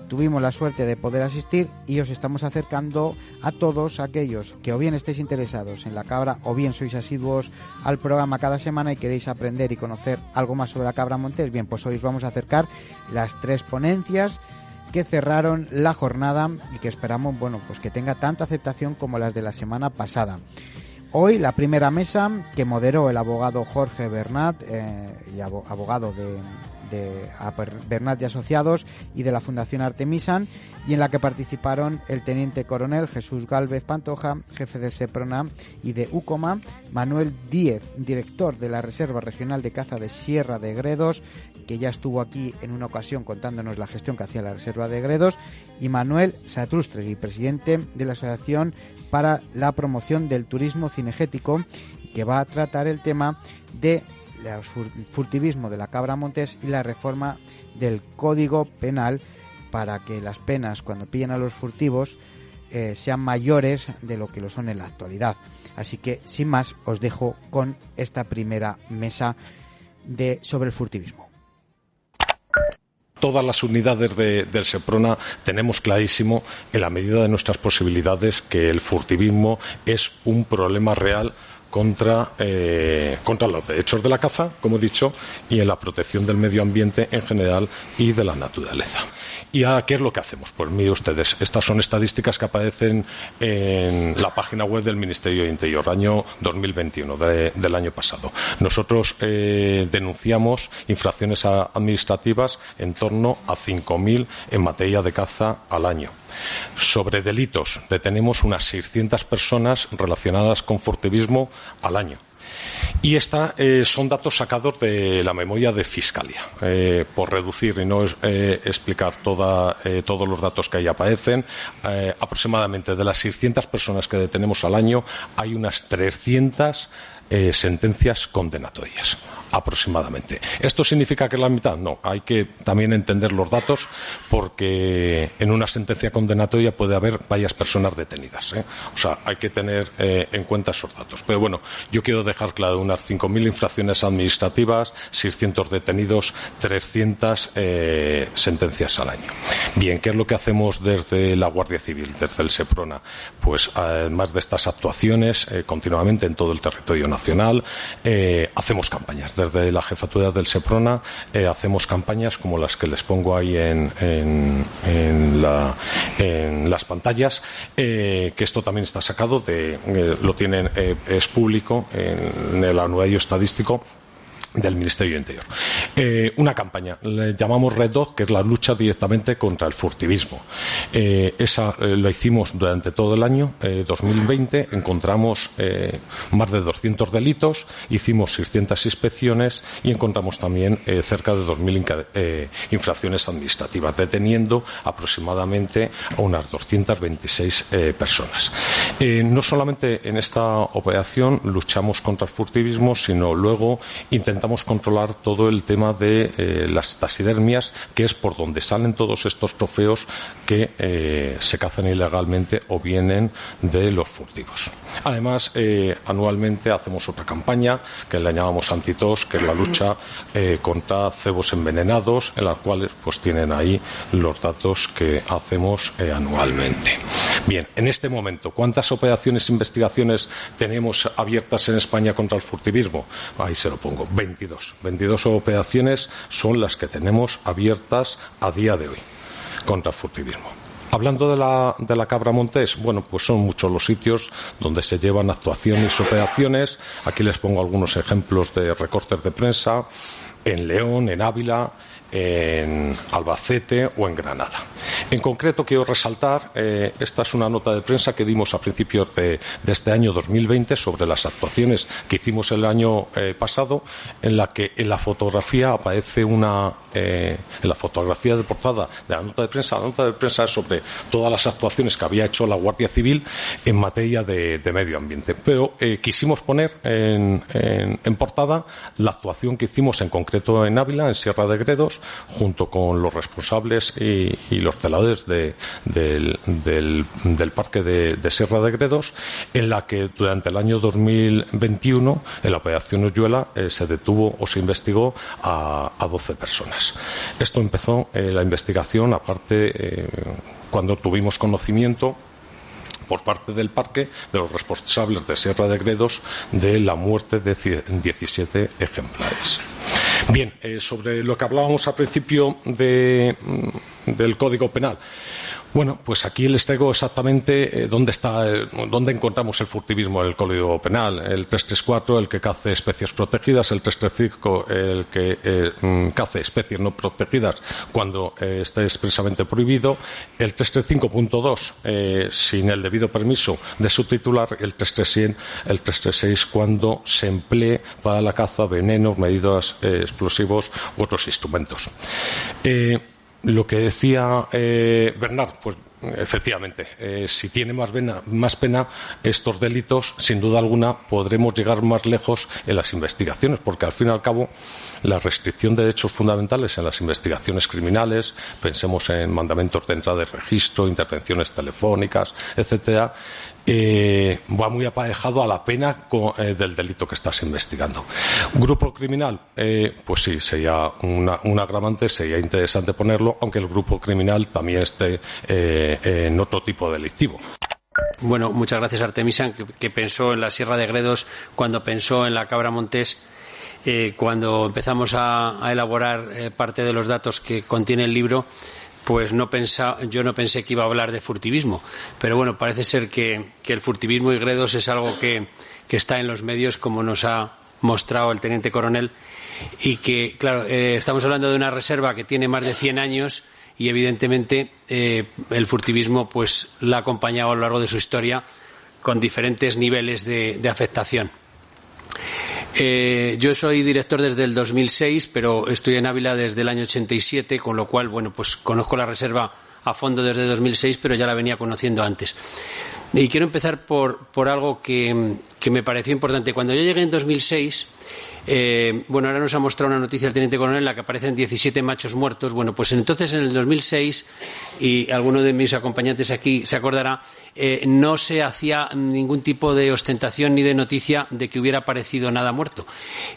S2: tuvimos la suerte de poder asistir y os estamos acercando a todos aquellos que o bien estéis interesados en la cabra o bien sois asiduos al programa cada semana y queréis aprender y conocer algo más sobre la cabra montés. Bien, pues hoy os vamos a acercar las 3 ponencias que cerraron la jornada y que esperamos, bueno, pues que tenga tanta aceptación como las de la semana pasada. Hoy la primera mesa que moderó el abogado Jorge Bernat, abogado de Bernat y Asociados y de la Fundación Artemisan, y en la que participaron el teniente coronel Jesús Gálvez Pantoja, jefe de Seprona y de UCOMA, Manuel Díez, director de la Reserva Regional de Caza de Sierra de Gredos, que ya estuvo aquí en una ocasión contándonos la gestión que hacía la Reserva de Gredos, y Manuel Satrústregui, presidente de la Asociación para la Promoción del Turismo Cinegético, que va a tratar el tema de el furtivismo de la cabra montés y la reforma del Código Penal para que las penas cuando pillen a los furtivos sean mayores de lo que lo son en la actualidad. Así que, sin más, os dejo con esta primera mesa sobre el furtivismo.
S7: Todas las unidades del Seprona tenemos clarísimo, en la medida de nuestras posibilidades, que el furtivismo es un problema real contra los derechos de la caza, como he dicho, y en la protección del medio ambiente en general y de la naturaleza. ¿Y qué es lo que hacemos? Pues miren ustedes, estas son estadísticas que aparecen en la página web del Ministerio de Interior, año 2021, del año pasado. Nosotros denunciamos infracciones administrativas en torno a 5.000 en materia de caza al año. Sobre delitos, detenemos unas 600 personas relacionadas con furtivismo al año. Y son datos sacados de la memoria de Fiscalía. Por reducir y no explicar todos los datos que ahí aparecen, aproximadamente de las 600 personas que detenemos al año, hay unas 300 sentencias condenatorias, aproximadamente. ¿Esto significa que es la mitad? No, hay que también entender los datos, porque en una sentencia condenatoria puede haber varias personas detenidas, O sea, hay que tener en cuenta esos datos. Pero bueno, yo quiero dejar claro, unas 5.000 infracciones administrativas, 600 detenidos, 300 sentencias al año. Bien, ¿qué es lo que hacemos desde la Guardia Civil, desde el Seprona? Pues además de estas actuaciones, continuamente en todo el territorio nacional, hacemos campañas. Desde la jefatura del Seprona hacemos campañas como las que les pongo ahí en las pantallas, que esto también está sacado lo tienen, es público en el anuario estadístico del Ministerio del Interior. Una campaña, le llamamos Red Dot, que es la lucha directamente contra el furtivismo. Esa lo hicimos durante todo el año 2020, encontramos más de 200 delitos, hicimos 600 inspecciones y encontramos también cerca de 2.000 infracciones administrativas, deteniendo aproximadamente a unas 226 personas. No solamente en esta operación luchamos contra el furtivismo, sino luego intentamos controlar todo el tema de las taxidermias, que es por donde salen todos estos trofeos que se cazan ilegalmente o vienen de los furtivos. Además, anualmente hacemos otra campaña que la llamamos Antitos, que es la lucha contra cebos envenenados, en la cual pues tienen ahí los datos que hacemos anualmente. Bien, en este momento, ¿cuántas operaciones e investigaciones tenemos abiertas en España contra el furtivismo? Ahí se lo pongo, 22 operaciones son las que tenemos abiertas a día de hoy contra el furtivismo. Hablando de la cabra montés, bueno, pues son muchos los sitios donde se llevan actuaciones y operaciones. Aquí les pongo algunos ejemplos de recortes de prensa en León, en Ávila, en Albacete o en Granada. En concreto quiero resaltar, esta es una nota de prensa que dimos a principios de este año 2020 sobre las actuaciones que hicimos el año pasado, en la que en la fotografía aparece en la fotografía de portada de la nota de prensa es sobre todas las actuaciones que había hecho la Guardia Civil en materia de medio ambiente, pero quisimos poner en portada la actuación que hicimos en concreto en Ávila, en Sierra de Gredos, junto con los responsables y los celadores del parque de Sierra de Gredos, en la que durante el año 2021 en la operación Oyuela se detuvo o se investigó a 12 personas. Esto empezó la investigación, aparte cuando tuvimos conocimiento por parte del parque, de los responsables de Sierra de Gredos, de la muerte de 17 ejemplares. Bien, sobre lo que hablábamos al principio del Código Penal. Bueno, pues aquí les traigo exactamente dónde encontramos el furtivismo en el Código Penal. El 334, el que cace especies protegidas; el 335, el que cace especies no protegidas cuando esté expresamente prohibido; el 335.2, sin el debido permiso de su titular; el 336, cuando se emplee para la caza venenos, medidas explosivos u otros instrumentos. Lo que decía Bernard, pues efectivamente, si tiene más pena estos delitos, sin duda alguna podremos llegar más lejos en las investigaciones, porque al fin y al cabo la restricción de derechos fundamentales en las investigaciones criminales, pensemos en mandamientos de entrada de registro, intervenciones telefónicas, etcétera, va muy aparejado a la pena del delito que estás investigando. Grupo criminal, pues sí, sería un agravante, sería interesante ponerlo, aunque el grupo criminal también esté en otro tipo delictivo.
S8: Bueno, muchas gracias, Artemisa, que pensó en la Sierra de Gredos cuando pensó en la cabra montés. Cuando empezamos a elaborar parte de los datos que contiene el libro, pues yo no pensé que iba a hablar de furtivismo, pero bueno, parece ser que el furtivismo y Gredos es algo que está en los medios, como nos ha mostrado el teniente coronel, y que, claro, estamos hablando de una reserva que tiene más de 100 años y evidentemente el furtivismo pues la ha acompañado a lo largo de su historia con diferentes niveles de afectación. Yo soy director desde el 2006, pero estoy en Ávila desde el año 87, con lo cual, bueno, pues conozco la reserva a fondo desde 2006, pero ya la venía conociendo antes. Y quiero empezar por algo que me pareció importante. Cuando yo llegué en 2006, bueno, ahora nos ha mostrado una noticia el teniente coronel en la que aparecen 17 machos muertos. Bueno, pues entonces en el 2006, y alguno de mis acompañantes aquí se acordará, no se hacía ningún tipo de ostentación ni de noticia de que hubiera aparecido nada muerto.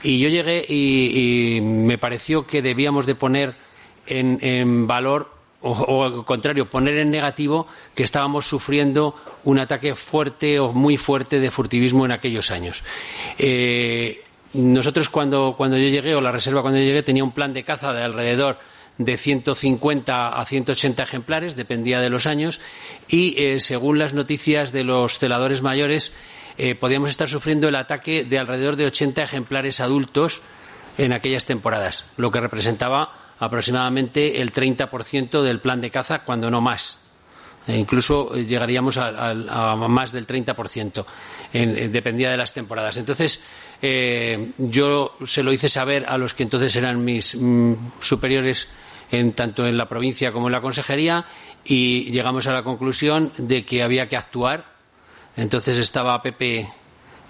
S8: Y yo llegué y me pareció que debíamos de poner en valor, o al contrario, poner en negativo que estábamos sufriendo un ataque fuerte o muy fuerte de furtivismo en aquellos años. Nosotros cuando yo llegué, o la reserva cuando yo llegué, tenía un plan de caza de alrededor de 150 a 180 ejemplares, dependía de los años, y según las noticias de los celadores mayores, podíamos estar sufriendo el ataque de alrededor de 80 ejemplares adultos en aquellas temporadas, lo que representaba aproximadamente el 30% del plan de caza, cuando no más. Incluso llegaríamos a más del 30%, dependía de las temporadas. Entonces, yo se lo hice saber a los que entonces eran mis superiores, tanto en la provincia como en la consejería, y llegamos a la conclusión de que había que actuar. Entonces estaba Pepe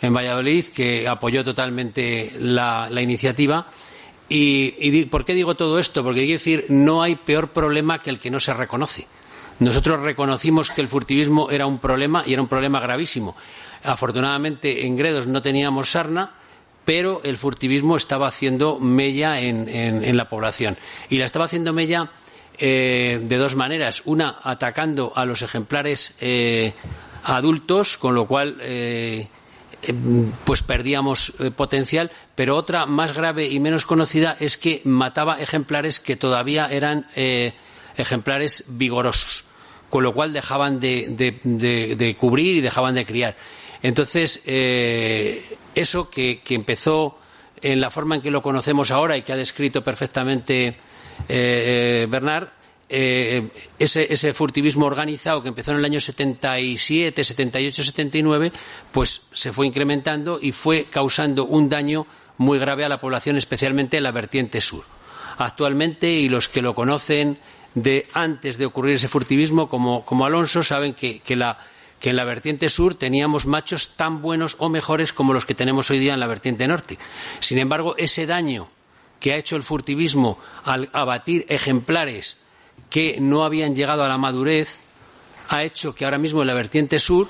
S8: en Valladolid, que apoyó totalmente la iniciativa. ¿Y por qué digo todo esto? Porque quiero decir, no hay peor problema que el que no se reconoce. Nosotros reconocimos que el furtivismo era un problema, y era un problema gravísimo. Afortunadamente en Gredos no teníamos sarna, pero el furtivismo estaba haciendo mella en la población. Y la estaba haciendo mella de dos maneras. Una, atacando a los ejemplares adultos, con lo cual pues perdíamos potencial, pero otra más grave y menos conocida es que mataba ejemplares que todavía eran ejemplares vigorosos, con lo cual dejaban de cubrir y dejaban de criar. Entonces, eso que empezó en la forma en que lo conocemos ahora y que ha descrito perfectamente Bernard, ese furtivismo organizado que empezó en el año 77, 78, 79, pues se fue incrementando y fue causando un daño muy grave a la población, especialmente en la vertiente sur. Actualmente, y los que lo conocen de antes de ocurrir ese furtivismo, como Alonso, saben que en la vertiente sur teníamos machos tan buenos o mejores como los que tenemos hoy día en la vertiente norte. Sin embargo, ese daño que ha hecho el furtivismo al abatir ejemplares que no habían llegado a la madurez ha hecho que ahora mismo en la vertiente sur,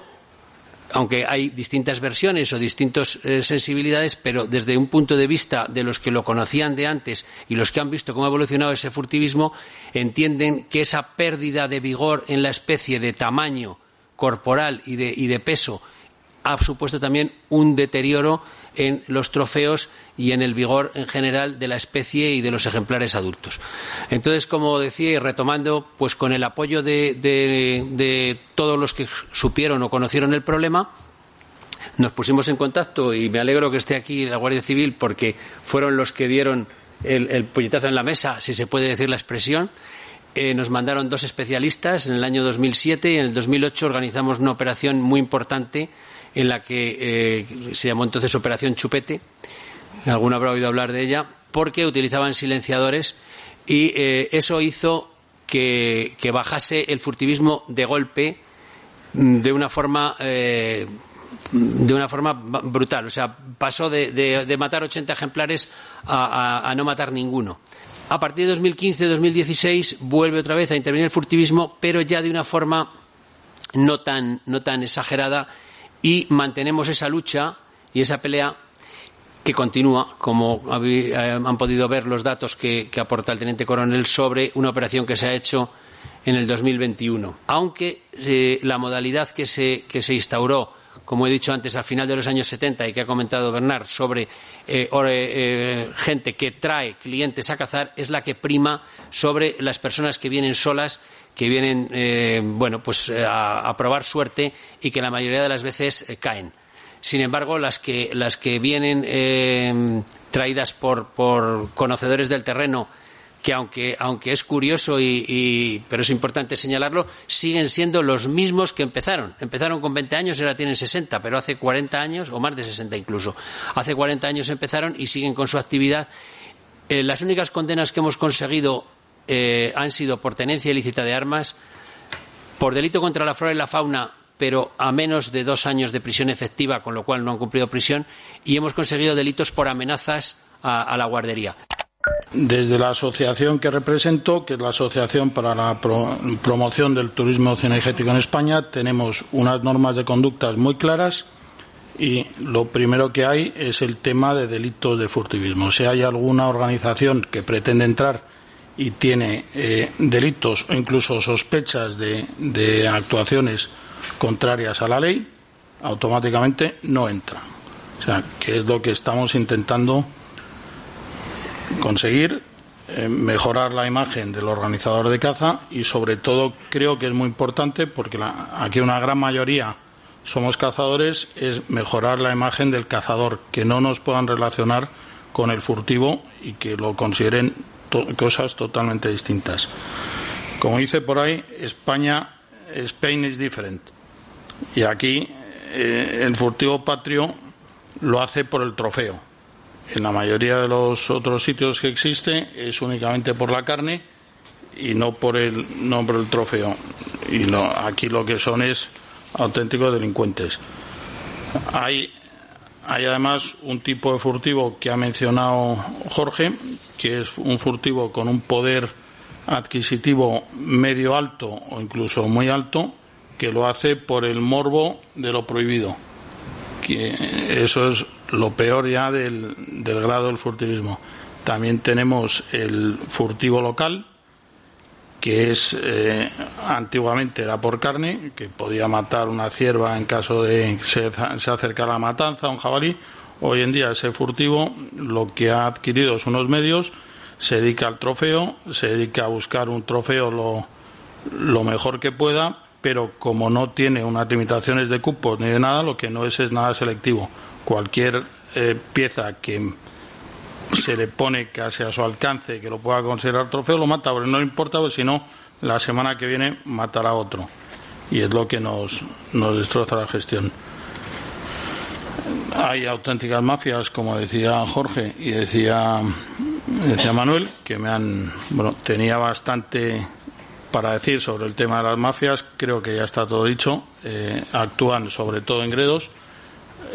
S8: aunque hay distintas versiones o distintas sensibilidades, pero desde un punto de vista de los que lo conocían de antes y los que han visto cómo ha evolucionado ese furtivismo, entienden que esa pérdida de vigor en la especie, de tamaño corporal y de peso, ha supuesto también un deterioro en los trofeos y en el vigor en general de la especie y de los ejemplares adultos. Entonces, como decía, y retomando, pues con el apoyo de todos los que supieron o conocieron el problema, nos pusimos en contacto, y me alegro que esté aquí la Guardia Civil, porque fueron los que dieron el puñetazo en la mesa, si se puede decir la expresión. Nos mandaron 2 especialistas en el año 2007, y en el 2008 organizamos una operación muy importante en la que se llamó entonces Operación Chupete. Alguno habrá oído hablar de ella, porque utilizaban silenciadores, y eso hizo que bajase el furtivismo de golpe de una forma brutal. O sea, pasó de matar 80 ejemplares a no matar ninguno. A partir de 2015-2016 vuelve otra vez a intervenir el furtivismo, pero ya de una forma no tan exagerada, y mantenemos esa lucha y esa pelea que continúa, como han podido ver los datos que aporta el teniente coronel sobre una operación que se ha hecho en el 2021. Aunque la modalidad que se instauró, como he dicho antes, al final de los años 70, y que ha comentado Bernard, sobre gente que trae clientes a cazar, es la que prima sobre las personas que vienen solas, que vienen a probar suerte, y que la mayoría de las veces caen. Sin embargo, las que vienen traídas por conocedores del terreno, que aunque es curioso pero es importante señalarlo, siguen siendo los mismos que empezaron. Empezaron con 20 años y ahora tienen 60, pero hace 40 años, o más de 60 incluso, hace 40 años empezaron y siguen con su actividad. Las únicas condenas que hemos conseguido han sido por tenencia ilícita de armas, por delito contra la flora y la fauna, pero a menos de 2 años de prisión efectiva, con lo cual no han cumplido prisión, y hemos conseguido delitos por amenazas a la guardería.
S9: Desde la asociación que represento, que es la Asociación para la Promoción del Turismo Cinegético en España, tenemos unas normas de conductas muy claras, y lo primero que hay es el tema de delitos de furtivismo. Si hay alguna organización que pretende entrar y tiene delitos o incluso sospechas de actuaciones contrarias a la ley, automáticamente no entra. O sea, que es lo que estamos intentando conseguir, mejorar la imagen del organizador de caza, y sobre todo creo que es muy importante, porque aquí una gran mayoría somos cazadores, es mejorar la imagen del cazador, que no nos puedan relacionar con el furtivo y que lo consideren cosas totalmente distintas. Como dice por ahí, Spain is different. Y aquí el furtivo patrio lo hace por el trofeo. En la mayoría de los otros sitios que existe es únicamente por la carne y no por el trofeo. Y aquí lo que son es auténticos delincuentes. Hay además un tipo de furtivo que ha mencionado Jorge, que es un furtivo con un poder adquisitivo medio alto o incluso muy alto, que lo hace por el morbo de lo prohibido. Que eso es lo peor ya del grado del furtivismo. También tenemos el furtivo local, que es antiguamente era por carne, que podía matar una cierva en caso de que se acercara la matanza, un jabalí. Hoy en día ese furtivo lo que ha adquirido es unos medios, se dedica al trofeo, se dedica a buscar un trofeo lo mejor que pueda, pero como no tiene unas limitaciones de cupos ni de nada, lo que no es nada selectivo. Cualquier pieza que se le pone casi a su alcance, que lo pueda considerar trofeo, lo mata, pero no le importa, porque si no, la semana que viene matará a otro. Y es lo que nos destroza la gestión. Hay auténticas mafias, como decía Jorge y decía Manuel, que tenía bastante para decir sobre el tema de las mafias. Creo que ya está todo dicho. Actúan sobre todo en Gredos,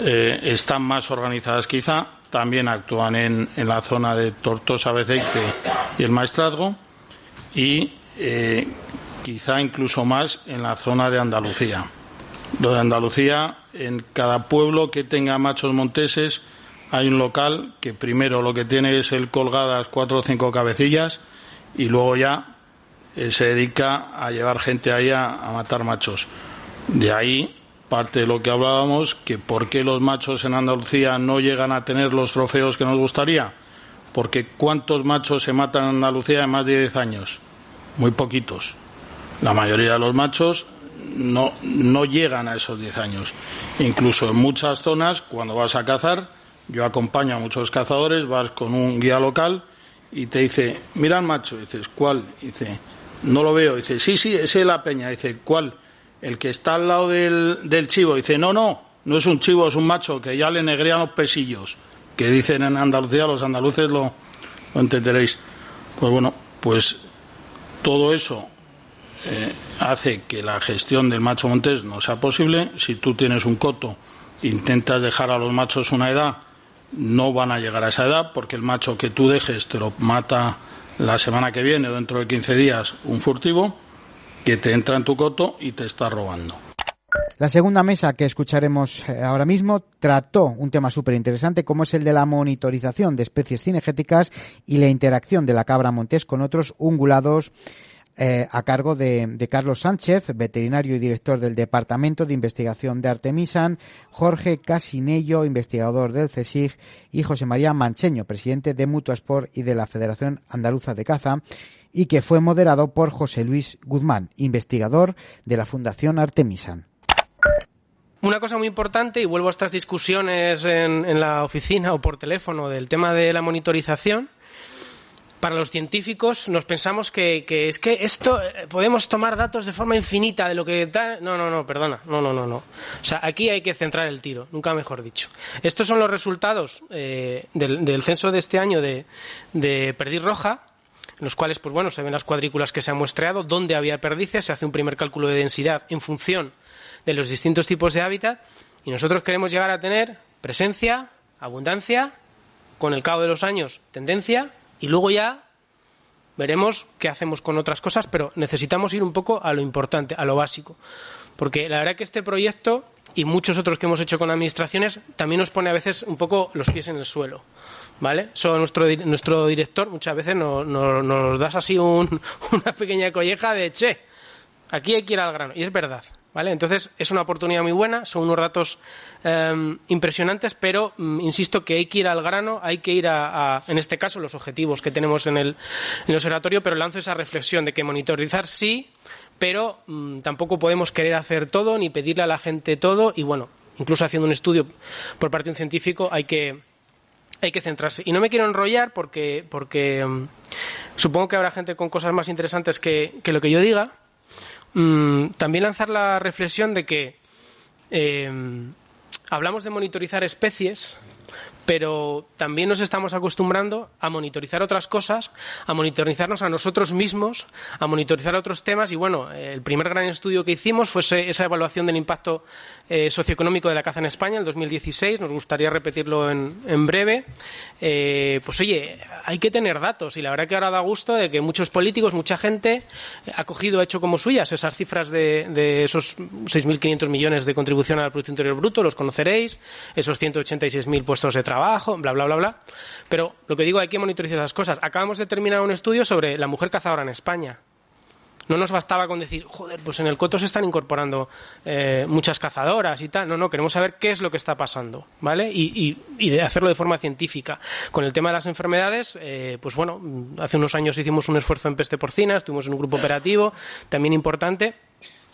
S9: están más organizadas quizá, también actúan en la zona de Tortosa, Beceite y el Maestrazgo, y quizá incluso más en la zona de Andalucía. Lo de Andalucía, en cada pueblo que tenga machos monteses hay un local que primero lo que tiene es el colgadas 4 o 5 cabecillas y luego ya se dedica a llevar gente ahí a matar machos. De ahí parte de lo que hablábamos, que por qué los machos en Andalucía no llegan a tener los trofeos que nos gustaría. Porque ¿cuántos machos se matan en Andalucía en más de 10 años? Muy poquitos. La mayoría de los machos no llegan a esos 10 años. Incluso en muchas zonas, cuando vas a cazar, yo acompaño a muchos cazadores, vas con un guía local y te dice, mira el macho, y dices, ¿cuál? Y dice, no lo veo. Y dice, sí, ese es la peña. Y dice, ¿cuál? El que está al lado del chivo. Dice, no es un chivo, es un macho, que ya le negrean los pesillos, que dicen en Andalucía, los andaluces lo entenderéis. Pues bueno, pues todo eso hace que la gestión del macho montés no sea posible. Si tú tienes un coto, intentas dejar a los machos una edad, no van a llegar a esa edad, porque el macho que tú dejes te lo mata la semana que viene o dentro de 15 días un furtivo que te entra en tu coto y te está robando.
S2: La segunda mesa que escucharemos ahora mismo trató un tema súper interesante, como es el de la monitorización de especies cinegéticas y la interacción de la cabra montés con otros ungulados, a cargo de Carlos Sánchez, veterinario y director del Departamento de Investigación de Artemisan, Jorge Casinello, investigador del CSIC, y José María Mancheño, presidente de Mutuasport y de la Federación Andaluza de Caza, y que fue moderado por José Luis Guzmán, investigador de la Fundación Artemisan.
S10: Una cosa muy importante, y vuelvo a estas discusiones en la oficina o por teléfono del tema de la monitorización, para los científicos nos pensamos que es que esto podemos tomar datos de forma infinita de lo que tal. No, perdona. No. O sea, aquí hay que centrar el tiro, nunca mejor dicho. Estos son los resultados del censo de este año de perdiz roja, en los cuales, pues bueno, se ven las cuadrículas que se han muestreado, dónde había perdices, se hace un primer cálculo de densidad en función de los distintos tipos de hábitat, y nosotros queremos llegar a tener presencia, abundancia, con el cabo de los años tendencia, y luego ya veremos qué hacemos con otras cosas, pero necesitamos ir un poco a lo importante, a lo básico. Porque la verdad que este proyecto y muchos otros que hemos hecho con administraciones también nos pone a veces un poco los pies en el suelo, ¿vale? Nuestro director muchas veces nos das así una pequeña colleja de che, aquí hay que ir al grano, y es verdad, ¿vale? Entonces es una oportunidad muy buena, son unos datos impresionantes, pero insisto que hay que ir al grano, hay que ir en este caso, los objetivos que tenemos en el observatorio, pero lanzo esa reflexión de que monitorizar sí, pero tampoco podemos querer hacer todo ni pedirle a la gente todo, y bueno, incluso haciendo un estudio por parte de un científico hay que hay que centrarse. Y no me quiero enrollar porque supongo que habrá gente con cosas más interesantes que lo que yo diga. También lanzar la reflexión de que hablamos de monitorizar especies, pero también nos estamos acostumbrando a monitorizar otras cosas, a monitorizarnos a nosotros mismos, a monitorizar otros temas. Y bueno, el primer gran estudio que hicimos fue esa evaluación del impacto socioeconómico de la caza en España, en 2016. Nos gustaría repetirlo en breve. Pues oye, hay que tener datos, y la verdad que ahora da gusto de que muchos políticos, mucha gente ha hecho como suyas esas cifras de esos 6.500 millones de contribución al Producto Interior Bruto, los conoceréis, esos 186.000 puestos de trabajo, bla, bla, bla, bla. Pero lo que digo, hay que monitorizar esas cosas. Acabamos de terminar un estudio sobre la mujer cazadora en España. No nos bastaba con decir, joder, pues en el coto se están incorporando muchas cazadoras y tal. No, queremos saber qué es lo que está pasando, ¿vale? Y de hacerlo de forma científica. Con el tema de las enfermedades, pues bueno, hace unos años hicimos un esfuerzo en peste porcina, estuvimos en un grupo operativo, también importante.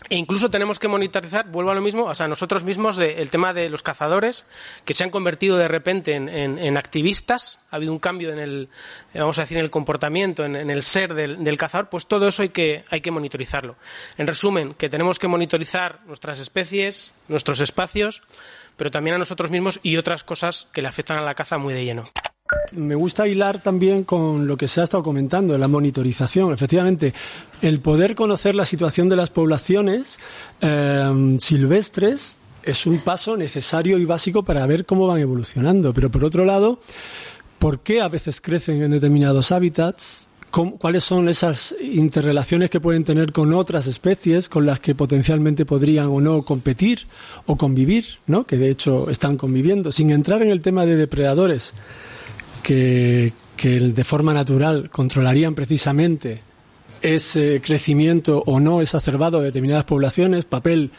S10: E incluso tenemos que monitorizar, vuelvo a lo mismo, o sea, nosotros mismos, el tema de los cazadores que se han convertido de repente en activistas. Ha habido un cambio en el comportamiento, en el ser del cazador. Pues todo eso hay que monitorizarlo. En resumen, que tenemos que monitorizar nuestras especies, nuestros espacios, pero también a nosotros mismos y otras cosas que le afectan a la caza muy de lleno.
S11: Me gusta hilar también con lo que se ha estado comentando, la monitorización. Efectivamente, el poder conocer la situación de las poblaciones silvestres es un paso necesario y básico para ver cómo van evolucionando. Pero por otro lado, ¿por qué a veces crecen en determinados hábitats? ¿Cuáles son esas interrelaciones que pueden tener con otras especies con las que potencialmente podrían o no competir o convivir, ¿no? Que de hecho están conviviendo? Sin entrar en el tema de depredadores, que de forma natural controlarían precisamente ese crecimiento o no exacerbado de determinadas poblaciones, papel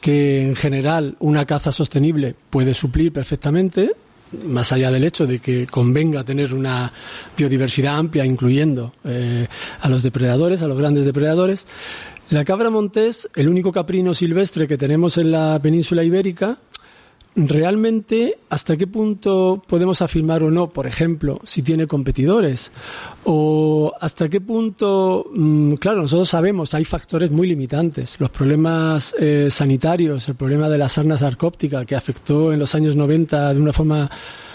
S11: que en general una caza sostenible puede suplir perfectamente, más allá del hecho de que convenga tener una biodiversidad amplia, incluyendo a los depredadores, a los grandes depredadores. La cabra montés, el único caprino silvestre que tenemos en la península ibérica, realmente, ¿hasta qué punto podemos afirmar o no, por ejemplo, si tiene competidores? O hasta qué punto, claro, nosotros sabemos, hay factores muy limitantes. Los problemas sanitarios, el problema de la sarna sarcóptica, que afectó en los años 90 de una forma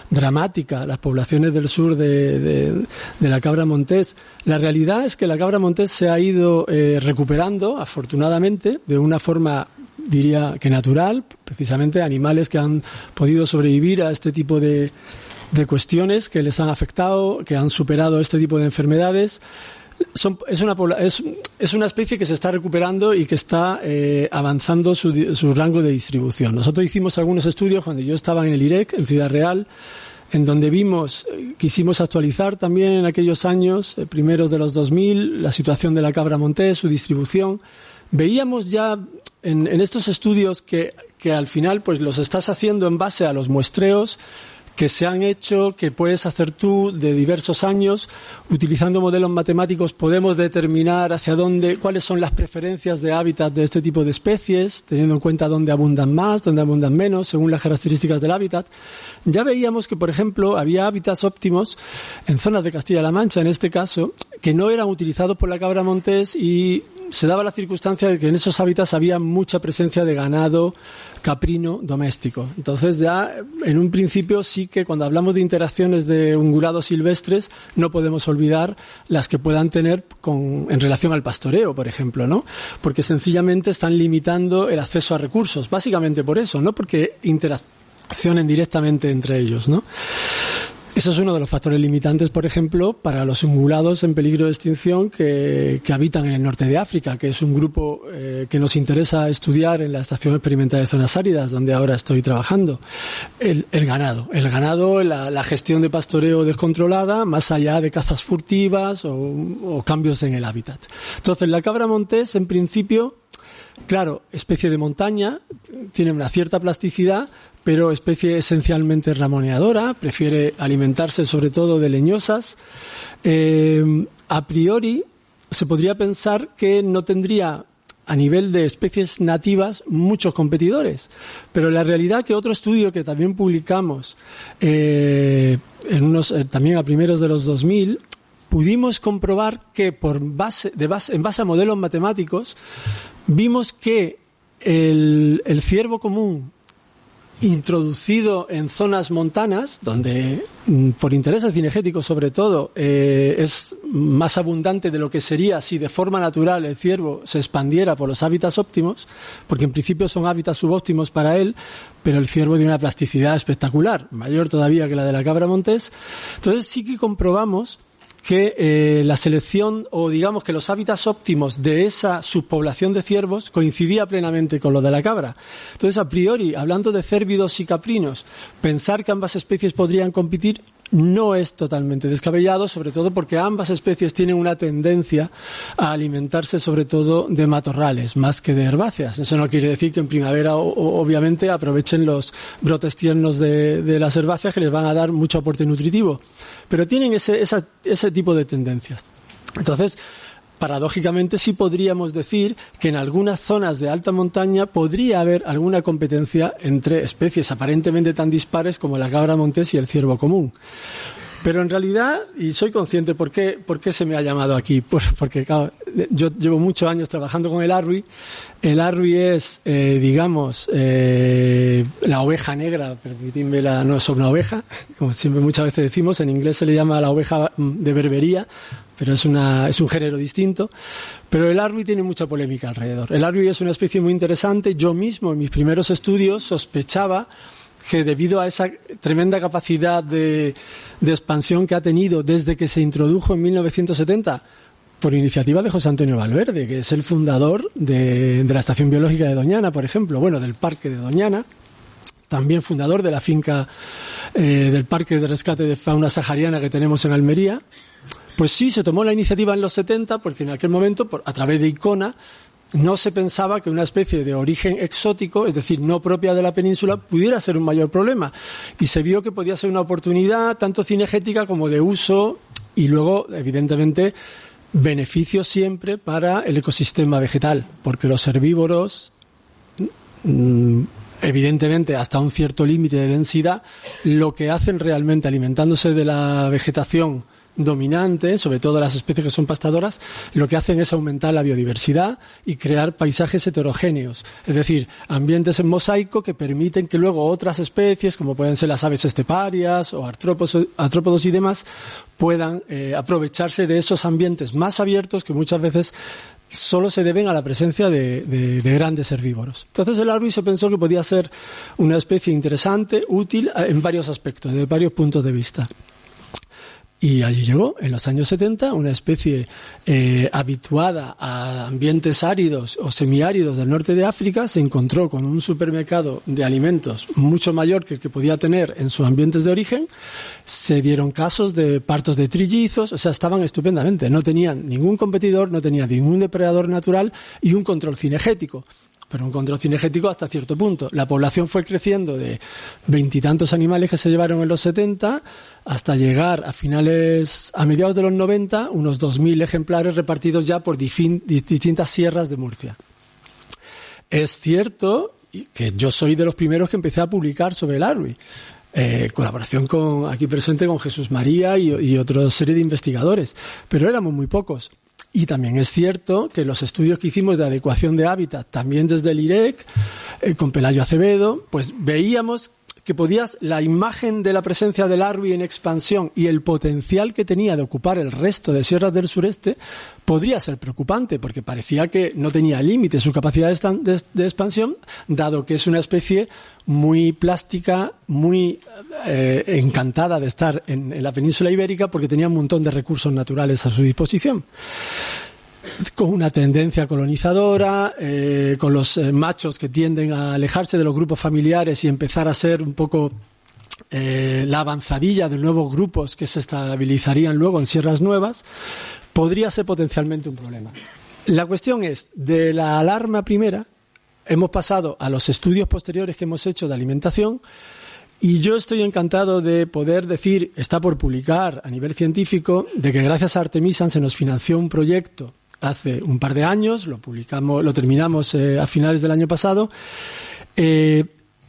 S11: dramática las poblaciones del sur de la cabra montés. La realidad es que la cabra montés se ha ido recuperando, afortunadamente, de una forma, diría que natural, precisamente animales que han podido sobrevivir a este tipo de cuestiones que les han afectado, que han superado este tipo de enfermedades. Es una especie que se está recuperando y que está avanzando su rango de distribución. Nosotros hicimos algunos estudios cuando yo estaba en el IREC, en Ciudad Real, en donde quisimos actualizar también en aquellos años, primeros de los 2000, la situación de la cabra montés, su distribución. Veíamos ya en estos estudios que al final pues los estás haciendo en base a los muestreos que se han hecho, que puedes hacer tú de diversos años. Utilizando modelos matemáticos podemos determinar cuáles son las preferencias de hábitat de este tipo de especies, teniendo en cuenta dónde abundan más, dónde abundan menos, según las características del hábitat. Ya veíamos que, por ejemplo, había hábitats óptimos en zonas de Castilla-La Mancha, en este caso, que no eran utilizados por la cabra montés, y se daba la circunstancia de que en esos hábitats había mucha presencia de ganado caprino doméstico. Entonces ya en un principio sí que cuando hablamos de interacciones de ungulados silvestres no podemos olvidar las que puedan tener en relación al pastoreo, por ejemplo, ¿no? Porque sencillamente están limitando el acceso a recursos, básicamente por eso, no porque interaccionen directamente entre ellos, ¿no? Eso es uno de los factores limitantes, por ejemplo, para los ungulados en peligro de extinción que habitan en el norte de África, que es un grupo que nos interesa estudiar en la Estación Experimental de Zonas Áridas, donde ahora estoy trabajando. El ganado, la gestión de pastoreo descontrolada, más allá de cazas furtivas o cambios en el hábitat. Entonces, la cabra montés, en principio, claro, especie de montaña, tiene una cierta plasticidad, pero especie esencialmente ramoneadora, prefiere alimentarse sobre todo de leñosas. A priori se podría pensar que no tendría a nivel de especies nativas muchos competidores. Pero la realidad que otro estudio que también publicamos también a primeros de los 2000, pudimos comprobar que en base a modelos matemáticos vimos que el ciervo común introducido en zonas montanas, donde por intereses cinegéticos sobre todo es más abundante de lo que sería si de forma natural el ciervo se expandiera por los hábitats óptimos, porque en principio son hábitats subóptimos para él, pero el ciervo tiene una plasticidad espectacular, mayor todavía que la de la cabra montés. Entonces sí que comprobamos que la selección, o digamos que los hábitats óptimos de esa subpoblación de ciervos coincidía plenamente con lo de la cabra. Entonces, a priori, hablando de cérvidos y caprinos, pensar que ambas especies podrían competir no es totalmente descabellado, sobre todo porque ambas especies tienen una tendencia a alimentarse sobre todo de matorrales más que de herbáceas. Eso no quiere decir que en primavera obviamente aprovechen los brotes tiernos de las herbáceas, que les van a dar mucho aporte nutritivo, pero tienen ese tipo de tendencias. Entonces, paradójicamente sí podríamos decir que en algunas zonas de alta montaña podría haber alguna competencia entre especies aparentemente tan dispares como la cabra montés y el ciervo común. Pero en realidad, y soy consciente por qué se me ha llamado aquí, porque claro, yo llevo muchos años trabajando con el arwi. El arwi es, la oveja negra, permitidme, no es una oveja, como siempre muchas veces decimos, en inglés se le llama la oveja de Berbería, pero es un género distinto. Pero el arwi tiene mucha polémica alrededor. El arwi es una especie muy interesante. Yo mismo, en mis primeros estudios, sospechaba que debido a esa tremenda capacidad de expansión que ha tenido desde que se introdujo en 1970, por iniciativa de José Antonio Valverde, que es el fundador de la Estación Biológica de Doñana, por ejemplo, del Parque de Doñana, también fundador de la finca del Parque de Rescate de Fauna Sahariana que tenemos en Almería, pues sí, se tomó la iniciativa en los 70, porque en aquel momento, a través de ICONA, no se pensaba que una especie de origen exótico, es decir, no propia de la península, pudiera ser un mayor problema. Y se vio que podía ser una oportunidad tanto cinegética como de uso y luego, evidentemente, beneficio siempre para el ecosistema vegetal, porque los herbívoros, evidentemente hasta un cierto límite de densidad, lo que hacen realmente alimentándose de la vegetación dominante, sobre todo las especies que son pastadoras, lo que hacen es aumentar la biodiversidad y crear paisajes heterogéneos, es decir, ambientes en mosaico que permiten que luego otras especies, como pueden ser las aves esteparias o artrópodos y demás, puedan aprovecharse de esos ambientes más abiertos que muchas veces solo se deben a la presencia de grandes herbívoros. Entonces el arwi se pensó que podía ser una especie interesante, útil en varios aspectos, desde varios puntos de vista. Y allí llegó, en los años 70, una especie habituada a ambientes áridos o semiáridos del norte de África, se encontró con un supermercado de alimentos mucho mayor que el que podía tener en sus ambientes de origen, se dieron casos de partos de trillizos, o sea, estaban estupendamente, no tenían ningún competidor, no tenían ningún depredador natural y un control cinegético. Pero un control cinegético hasta cierto punto. La población fue creciendo de 20 y tantos animales que se llevaron en los 70 hasta llegar a mediados de los 90, unos 2.000 ejemplares repartidos ya por distintas sierras de Murcia. Es cierto que yo soy de los primeros que empecé a publicar sobre el arwi. Colaboración aquí presente con Jesús María y otra serie de investigadores, pero éramos muy pocos. Y también es cierto que los estudios que hicimos de adecuación de hábitat, también desde el IREC, con Pelayo Acevedo, pues veíamos que la imagen de la presencia del arwi en expansión y el potencial que tenía de ocupar el resto de sierras del sureste podría ser preocupante, porque parecía que no tenía límite su capacidad de expansión, dado que es una especie muy plástica, muy encantada de estar en la península ibérica, porque tenía un montón de recursos naturales a su disposición, con una tendencia colonizadora, con los machos que tienden a alejarse de los grupos familiares y empezar a ser un poco la avanzadilla de nuevos grupos que se estabilizarían luego en sierras nuevas, podría ser potencialmente un problema. La cuestión es, de la alarma primera, hemos pasado a los estudios posteriores que hemos hecho de alimentación, y yo estoy encantado de poder decir, está por publicar a nivel científico, de que gracias a Artemisan se nos financió un proyecto hace un par de años, lo terminamos a finales del año pasado,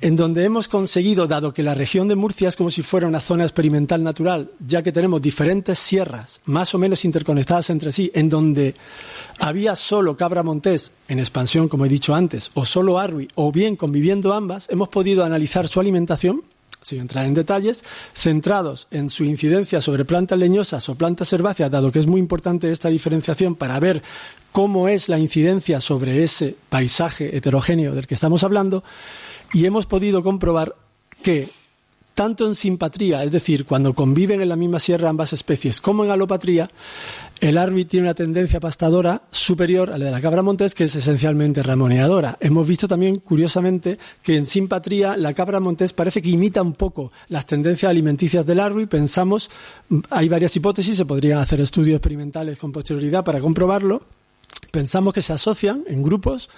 S11: en donde hemos conseguido, dado que la región de Murcia es como si fuera una zona experimental natural, ya que tenemos diferentes sierras más o menos interconectadas entre sí, en donde había solo cabra montés en expansión, como he dicho antes, o solo arwi, o bien conviviendo ambas, hemos podido analizar su alimentación, sin entrar en detalles, centrados en su incidencia sobre plantas leñosas o plantas herbáceas, dado que es muy importante esta diferenciación para ver cómo es la incidencia sobre ese paisaje heterogéneo del que estamos hablando, y hemos podido comprobar que tanto en simpatría, es decir, cuando conviven en la misma sierra ambas especies, como en alopatría, el arwi tiene una tendencia pastadora superior a la de la cabra montés, que es esencialmente ramoneadora. Hemos visto también, curiosamente, que en simpatría la cabra montés parece que imita un poco las tendencias alimenticias del arwi. Pensamos, hay varias hipótesis, se podrían hacer estudios experimentales con posterioridad para comprobarlo. Pensamos que se asocian en grupos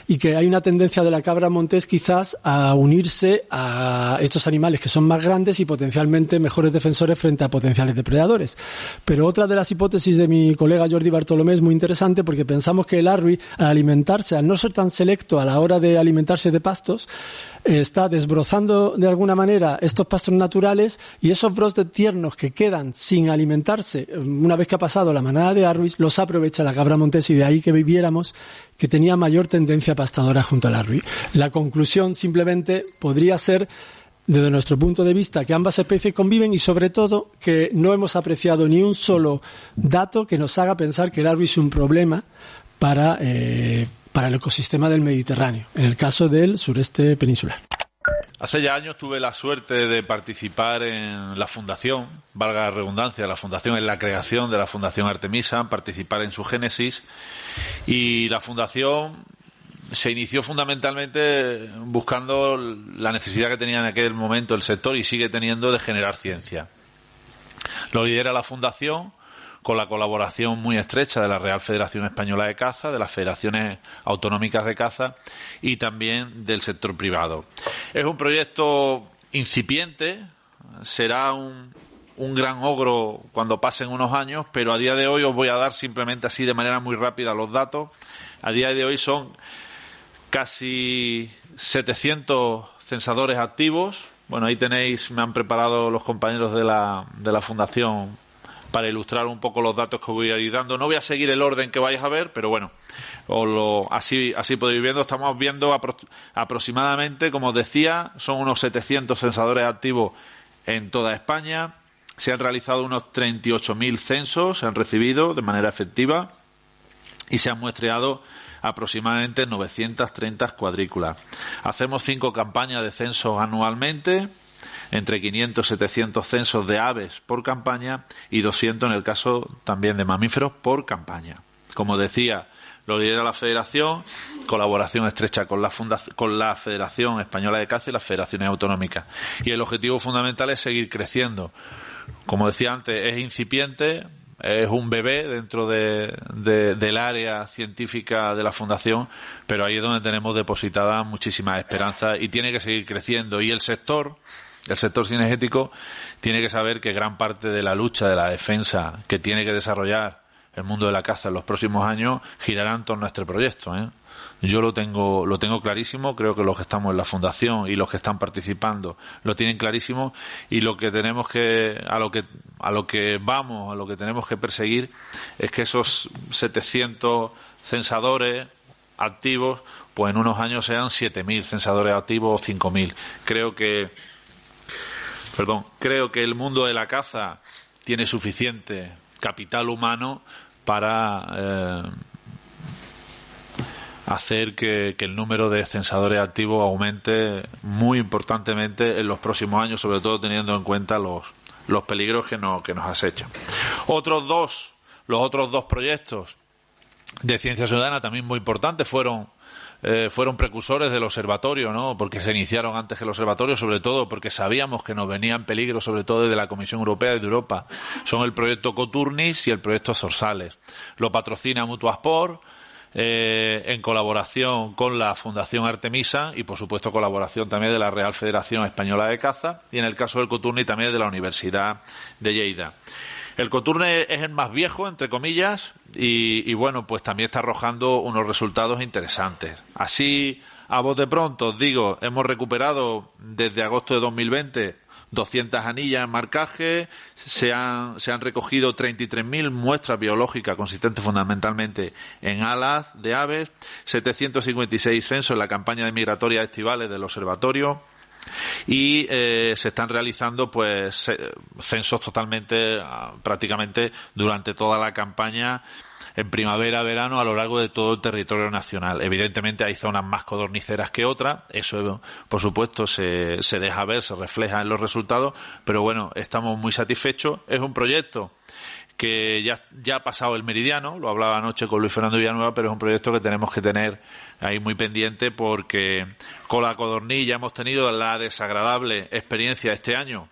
S11: y que hay una tendencia de la cabra montés quizás a unirse a estos animales que son más grandes y potencialmente mejores defensores frente a potenciales depredadores. Pero otra de las hipótesis de mi colega Jordi Bartolomé es muy interesante, porque pensamos que el arwi, al alimentarse, al no ser tan selecto a la hora de alimentarse de pastos, está desbrozando de alguna manera estos pastos naturales, y esos brotes tiernos que quedan sin alimentarse una vez que ha pasado la manada de arwis los aprovecha la cabra montés, y de ahí que viéramos que tenía mayor tendencia pastadora junto al arwi. La conclusión simplemente podría ser, desde nuestro punto de vista, que ambas especies conviven, y sobre todo que no hemos apreciado ni un solo dato que nos haga pensar que el arwi es un problema para el ecosistema del Mediterráneo, en el caso del sureste peninsular.
S12: Hace ya años tuve la suerte de participar en la fundación, valga la redundancia, la fundación, en la creación de la Fundación Artemisa, participar en su génesis, y la fundación se inició fundamentalmente buscando la necesidad que tenía en aquel momento el sector, y sigue teniendo, de generar ciencia. Lo lidera la fundación con la colaboración muy estrecha de la Real Federación Española de Caza, de las federaciones autonómicas de caza y también del sector privado. Es un proyecto incipiente, será un gran ogro cuando pasen unos años, pero a día de hoy os voy a dar simplemente así de manera muy rápida los datos. A día de hoy son casi 700 censadores activos. Bueno, ahí tenéis, me han preparado los compañeros de la Fundación para ilustrar un poco los datos que voy a ir dando. No voy a seguir el orden que vais a ver, pero bueno, así podéis ir viendo. Estamos viendo aproximadamente, como os decía, son unos 700 censadores activos en toda España. Se han realizado unos 38.000 censos, se han recibido de manera efectiva, y se han muestreado aproximadamente 930 cuadrículas. Hacemos 5 campañas de censos anualmente, entre 500 y 700 censos de aves por campaña y 200 en el caso también de mamíferos por campaña. Como decía, lo lidera la Federación, colaboración estrecha con la Federación Española de Caza y las federaciones autonómicas. Y el objetivo fundamental es seguir creciendo. Como decía antes, es incipiente, es un bebé dentro del área científica de la Fundación, pero ahí es donde tenemos depositada muchísimas esperanzas, y tiene que seguir creciendo. Y el sector cinegético tiene que saber que gran parte de la lucha, de la defensa que tiene que desarrollar el mundo de la caza en los próximos años girará en torno a este proyecto, ¿eh? Yo lo tengo clarísimo, creo que los que estamos en la Fundación y los que están participando lo tienen clarísimo, y lo que tenemos a lo que tenemos que perseguir es que esos 700 censadores activos, pues en unos años sean 7.000 censadores activos o 5.000. Creo que el mundo de la caza tiene suficiente capital humano para hacer que el número de censadores activos aumente muy importantemente en los próximos años, sobre todo teniendo en cuenta los peligros que nos acechan. Los otros dos proyectos de ciencia ciudadana también muy importantes fueron precursores del observatorio, ¿no? Porque se iniciaron antes que el observatorio, sobre todo porque sabíamos que nos venían peligros, sobre todo desde la Comisión Europea y de Europa. Son el proyecto Coturnis y el proyecto Zorzales. Lo patrocina Mutuasport, en colaboración con la Fundación Artemisa, y por supuesto colaboración también de la Real Federación Española de Caza, y en el caso del Coturnis también de la Universidad de Lleida. El coturne es el más viejo, entre comillas, y bueno, pues también está arrojando unos resultados interesantes. Así, a bote pronto, os digo, hemos recuperado desde agosto de 2020 200 anillas en marcaje, se han recogido 33.000 muestras biológicas consistentes fundamentalmente en alas de aves, 756 censos en la campaña de migratorias estivales del observatorio, y se están realizando pues censos totalmente, prácticamente durante toda la campaña, en primavera, verano, a lo largo de todo el territorio nacional. Evidentemente hay zonas más codorniceras que otras, eso por supuesto se deja ver, se refleja en los resultados, pero bueno, estamos muy satisfechos. Es un proyecto que ya ha pasado el meridiano, lo hablaba anoche con Luis Fernando Villanueva, pero es un proyecto que tenemos que tener ahí muy pendiente, porque con la codorniz ya hemos tenido la desagradable experiencia este año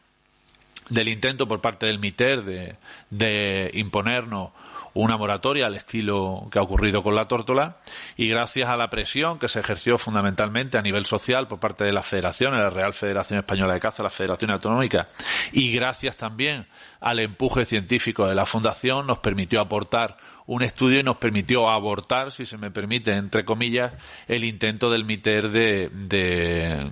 S12: del intento por parte del MITER de imponernos una moratoria al estilo que ha ocurrido con la tórtola, y gracias a la presión que se ejerció fundamentalmente a nivel social por parte de las federaciones, la Real Federación Española de Caza, las federaciones autonómicas, y gracias también al empuje científico de la Fundación, nos permitió aportar un estudio y nos permitió abortar, si se me permite, entre comillas, el intento del MITER de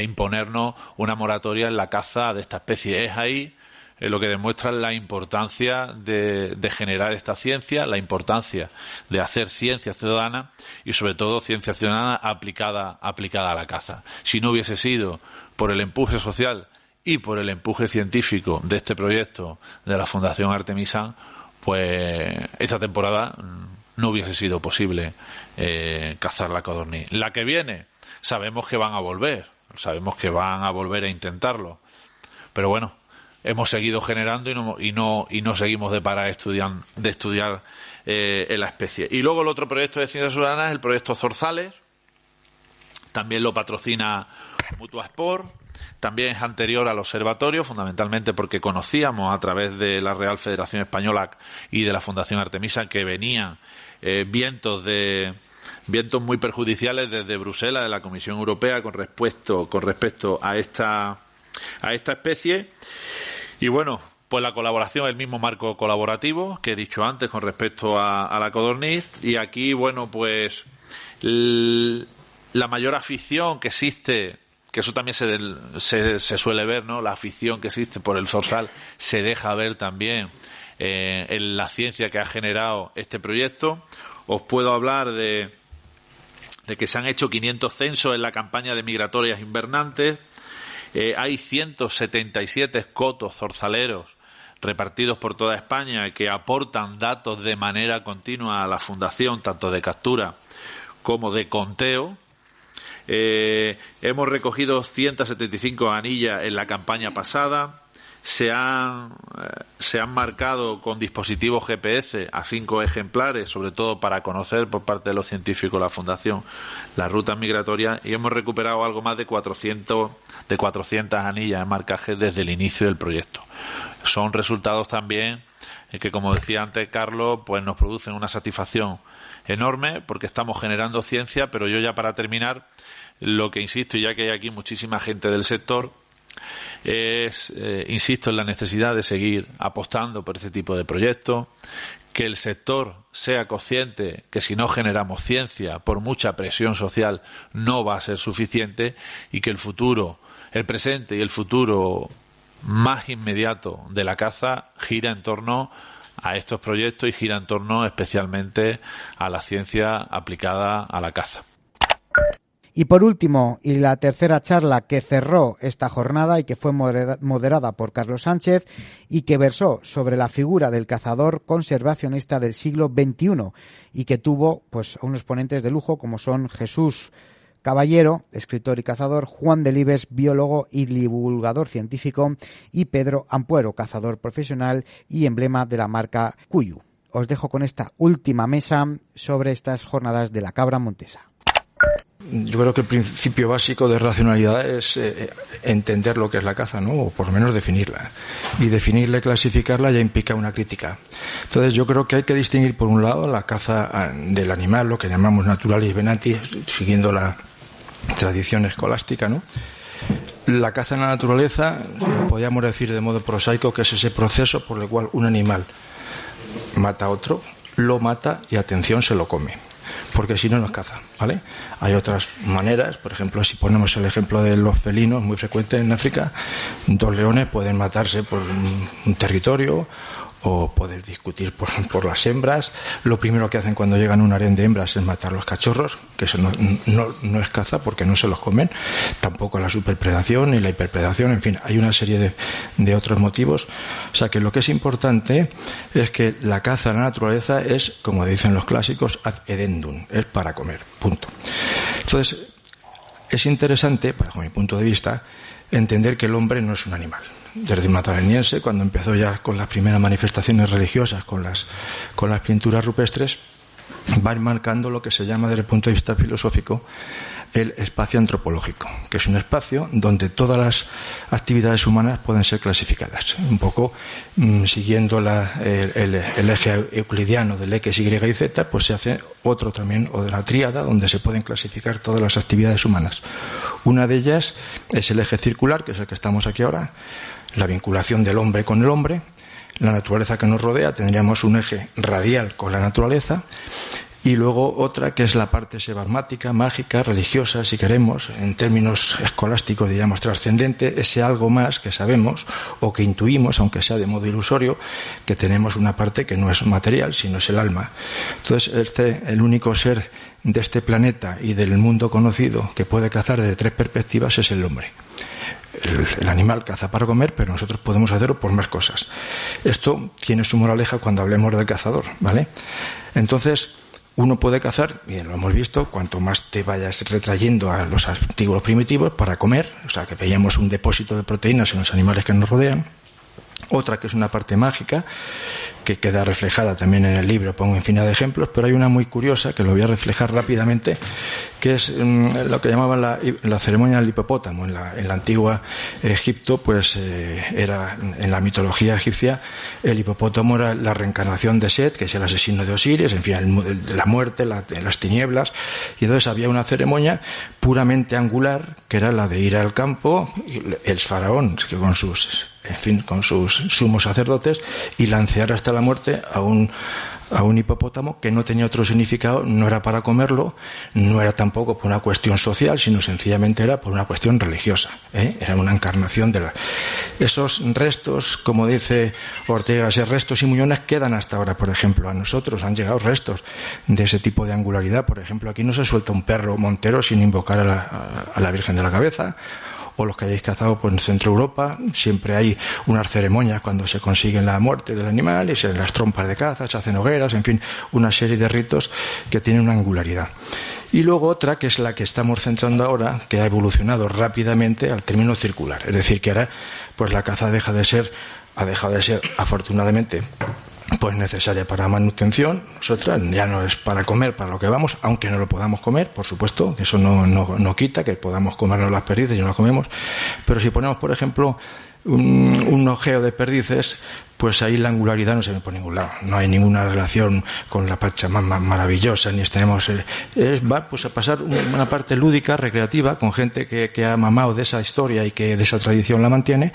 S12: imponernos una moratoria en la caza de esta especie. Es ahí lo que demuestra la importancia de generar esta ciencia, la importancia de hacer ciencia ciudadana y sobre todo ciencia ciudadana aplicada a la caza. Si no hubiese sido por el empuje social y por el empuje científico de este proyecto de la Fundación Artemisa, pues esta temporada no hubiese sido posible cazar la codorniz. La que viene, sabemos que van a volver a intentarlo, pero bueno, hemos seguido generando y no seguimos de parar de estudiar la especie. Y luego el otro proyecto de ciencia ciudadana es el proyecto Zorzales. También lo patrocina Mutuasport. También es anterior al observatorio, fundamentalmente porque conocíamos a través de la Real Federación Española y de la Fundación Artemisa que venían vientos muy perjudiciales desde Bruselas, de la Comisión Europea, con respecto a esta especie. Y bueno, pues la colaboración, el mismo marco colaborativo que he dicho antes con respecto a la codorniz, y aquí, bueno, pues la mayor afición que existe, que eso también se suele ver, ¿no? La afición que existe por el zorzal se deja ver también en la ciencia que ha generado este proyecto. Os puedo hablar de que se han hecho 500 censos en la campaña de migratorias invernantes. Hay 177 cotos zorzaleros repartidos por toda España que aportan datos de manera continua a la Fundación, tanto de captura como de conteo. Hemos recogido 175 anillas en la campaña pasada. Se han marcado con dispositivos GPS a 5 ejemplares, sobre todo para conocer por parte de los científicos de la Fundación las rutas migratorias, y hemos recuperado algo más de 400 anillas en marcaje desde el inicio del proyecto. Son resultados también que, como decía antes Carlos, pues nos producen una satisfacción enorme porque estamos generando ciencia. Pero yo, ya para terminar, lo que insisto, y ya que hay aquí muchísima gente del sector, insisto en la necesidad de seguir apostando por este tipo de proyectos, que el sector sea consciente que si no generamos ciencia, por mucha presión social, no va a ser suficiente, y que el presente y el futuro más inmediato de la caza gira en torno a estos proyectos y gira en torno especialmente a la ciencia aplicada a la caza.
S2: Y por último, y la tercera charla que cerró esta jornada y que fue moderada por Carlos Sánchez y que versó sobre la figura del cazador conservacionista del siglo XXI y que tuvo pues unos ponentes de lujo como son Jesús Caballero, escritor y cazador, Juan Delibes, biólogo y divulgador científico, y Pedro Ampuero, cazador profesional y emblema de la marca Cuyu. Os dejo con esta última mesa sobre estas jornadas de la cabra montesa.
S13: Yo creo que el principio básico de racionalidad es entender lo que es la caza, ¿no? O por lo menos definirla. Y definirla y clasificarla ya implica una crítica. Entonces yo creo que hay que distinguir, por un lado, la caza del animal, lo que llamamos naturalis venantis, siguiendo la tradición escolástica, ¿no? la caza en la naturaleza, podríamos decir de modo prosaico que es ese proceso por el cual un animal mata a otro, lo mata y, atención, se lo come. Porque si no, no es caza, ¿vale? Hay otras maneras, por ejemplo, si ponemos el ejemplo de los felinos, muy frecuente en África, 2 leones pueden matarse por un territorio o poder discutir por las hembras. Lo primero que hacen cuando llegan a un harén de hembras es matar los cachorros, que eso no es caza porque no se los comen, tampoco la superpredación ni la hiperpredación, en fin, hay una serie de otros motivos. O sea que lo que es importante es que la caza en la naturaleza es, como dicen los clásicos, ad edendum, es para comer, punto. Entonces, es interesante, bajo mi punto de vista, entender que el hombre no es un animal. Desde Matareniense, cuando empezó ya con las primeras manifestaciones religiosas, con las pinturas rupestres, va marcando lo que se llama, desde el punto de vista filosófico, el espacio antropológico, que es un espacio donde todas las actividades humanas pueden ser clasificadas. Un poco siguiendo el eje euclidiano del X, Y y Z, pues se hace otro también, o de la tríada, donde se pueden clasificar todas las actividades humanas. Una de ellas es el eje circular, que es el que estamos aquí ahora, la vinculación del hombre con el hombre, la naturaleza que nos rodea. Tendríamos un eje radial con la naturaleza, y luego otra que es la parte sebarmática, mágica, religiosa, si queremos, en términos escolásticos diríamos trascendente, ese algo más que sabemos o que intuimos, aunque sea de modo ilusorio, que tenemos una parte que no es material, sino es el alma. Entonces, el único ser de este planeta y del mundo conocido que puede cazar desde 3 perspectivas es el hombre. El animal caza para comer, pero nosotros podemos hacerlo por más cosas. Esto tiene su moraleja cuando hablemos del cazador, ¿vale? Entonces, uno puede cazar, bien, lo hemos visto, cuanto más te vayas retrayendo a los antiguos primitivos para comer, o sea, que veíamos un depósito de proteínas en los animales que nos rodean. Otra que es una parte mágica, que queda reflejada también en el libro, pongo infinidad de ejemplos, pero hay una muy curiosa que lo voy a reflejar rápidamente, que es lo que llamaban la ceremonia del hipopótamo. En la antigua Egipto, pues era, en la mitología egipcia, el hipopótamo era la reencarnación de Set, que es el asesino de Osiris, en fin, la muerte, las tinieblas, y entonces había una ceremonia puramente angular, que era la de ir al campo, el faraón, que con sus sumos sacerdotes, y lancear hasta la muerte a un hipopótamo que no tenía otro significado, no era para comerlo, no era tampoco por una cuestión social, sino sencillamente era por una cuestión religiosa, era una encarnación de esos restos, como dice Ortega, esos restos y muñones quedan hasta ahora. Por ejemplo, a nosotros han llegado restos de ese tipo de angularidad. Por ejemplo, aquí no se suelta un perro montero sin invocar a la Virgen de la Cabeza. O los que hayáis cazado pues, en Centro Europa, siempre hay unas ceremonias cuando se consigue la muerte del animal, y se las trompas de caza, se hacen hogueras, en fin, una serie de ritos que tienen una angularidad. Y luego otra, que es la que estamos centrando ahora, que ha evolucionado rápidamente al término circular. Es decir, que ahora pues la caza ha dejado de ser, afortunadamente, pues necesaria para manutención. Nosotras ya no es para comer, para lo que vamos, aunque no lo podamos comer, por supuesto, que eso no quita que podamos comernos las perdices y no las comemos. Pero si ponemos, por ejemplo, un ojeo de perdices, pues ahí la angularidad no se ve por ningún lado. No hay ninguna relación con la Pachamama maravillosa, ni tenemos va pues a pasar una parte lúdica, recreativa, con gente que ha mamado de esa historia y que de esa tradición la mantiene.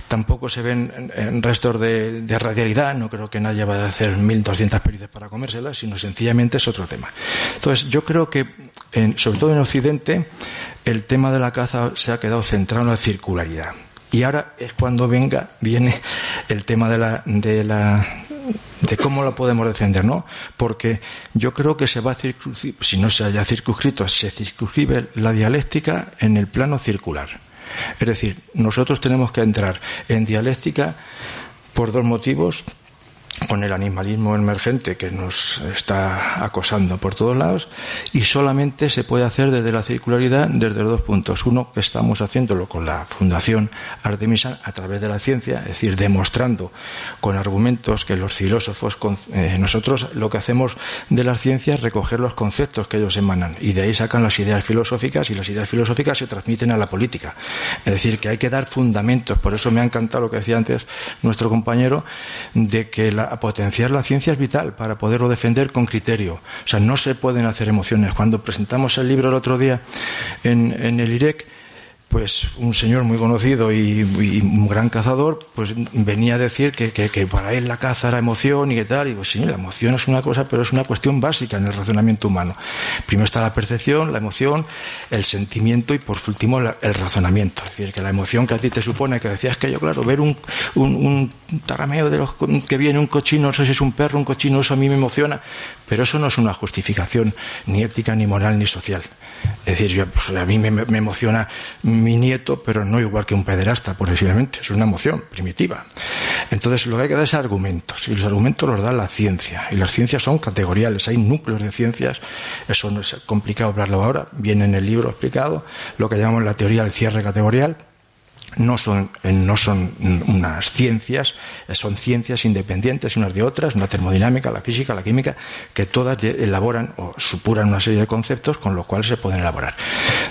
S13: Tampoco se ven restos de radialidad, no creo que nadie vaya a hacer 1.200 perdices para comérselas, sino sencillamente es otro tema. Entonces, yo creo que, sobre todo en Occidente, el tema de la caza se ha quedado centrado en la circularidad. Y ahora es cuando viene el tema de cómo lo podemos defender, ¿no? Porque yo creo que se va a circunscribir, si no se haya circunscrito, se circunscribe la dialéctica en el plano circular. Es decir, nosotros tenemos que entrar en dialéctica por 2 motivos. Con el animalismo emergente que nos está acosando por todos lados, y solamente se puede hacer desde la circularidad desde los 2 puntos. Uno, que estamos haciéndolo con la Fundación Artemisa a través de la ciencia, es decir, demostrando con argumentos que los filósofos, nosotros lo que hacemos de la ciencia es recoger los conceptos que ellos emanan, y de ahí sacan las ideas filosóficas, y las ideas filosóficas se transmiten a la política. Es decir, que hay que dar fundamentos. Por eso me ha encantado lo que decía antes nuestro compañero, de que a potenciar la ciencia es vital para poderlo defender con criterio. O sea, no se pueden hacer emociones. Cuando presentamos el libro el otro día en el IREC, pues un señor muy conocido y un gran cazador, pues venía a decir que para él la caza era emoción y que tal, y pues sí, la emoción es una cosa, pero es una cuestión básica en el razonamiento humano. Primero está la percepción, la emoción, el sentimiento y por último el razonamiento. Es decir, que la emoción que a ti te supone, que decías que yo, claro, ver un tarameo de los que viene un cochino, no sé si es un perro, un cochino, eso a mí me emociona, pero eso no es una justificación ni ética, ni moral, ni social. Es decir, a mí me emociona mi nieto, pero no igual que un pederasta, posiblemente. Es una emoción primitiva. Entonces, lo que hay que dar es argumentos, y los argumentos los da la ciencia, y las ciencias son categoriales. Hay núcleos de ciencias, eso no es complicado hablarlo ahora, viene en el libro explicado, lo que llamamos la teoría del cierre categorial. No son unas ciencias, son ciencias independientes unas de otras, la termodinámica, la física, la química, que todas elaboran o supuran una serie de conceptos con los cuales se pueden elaborar.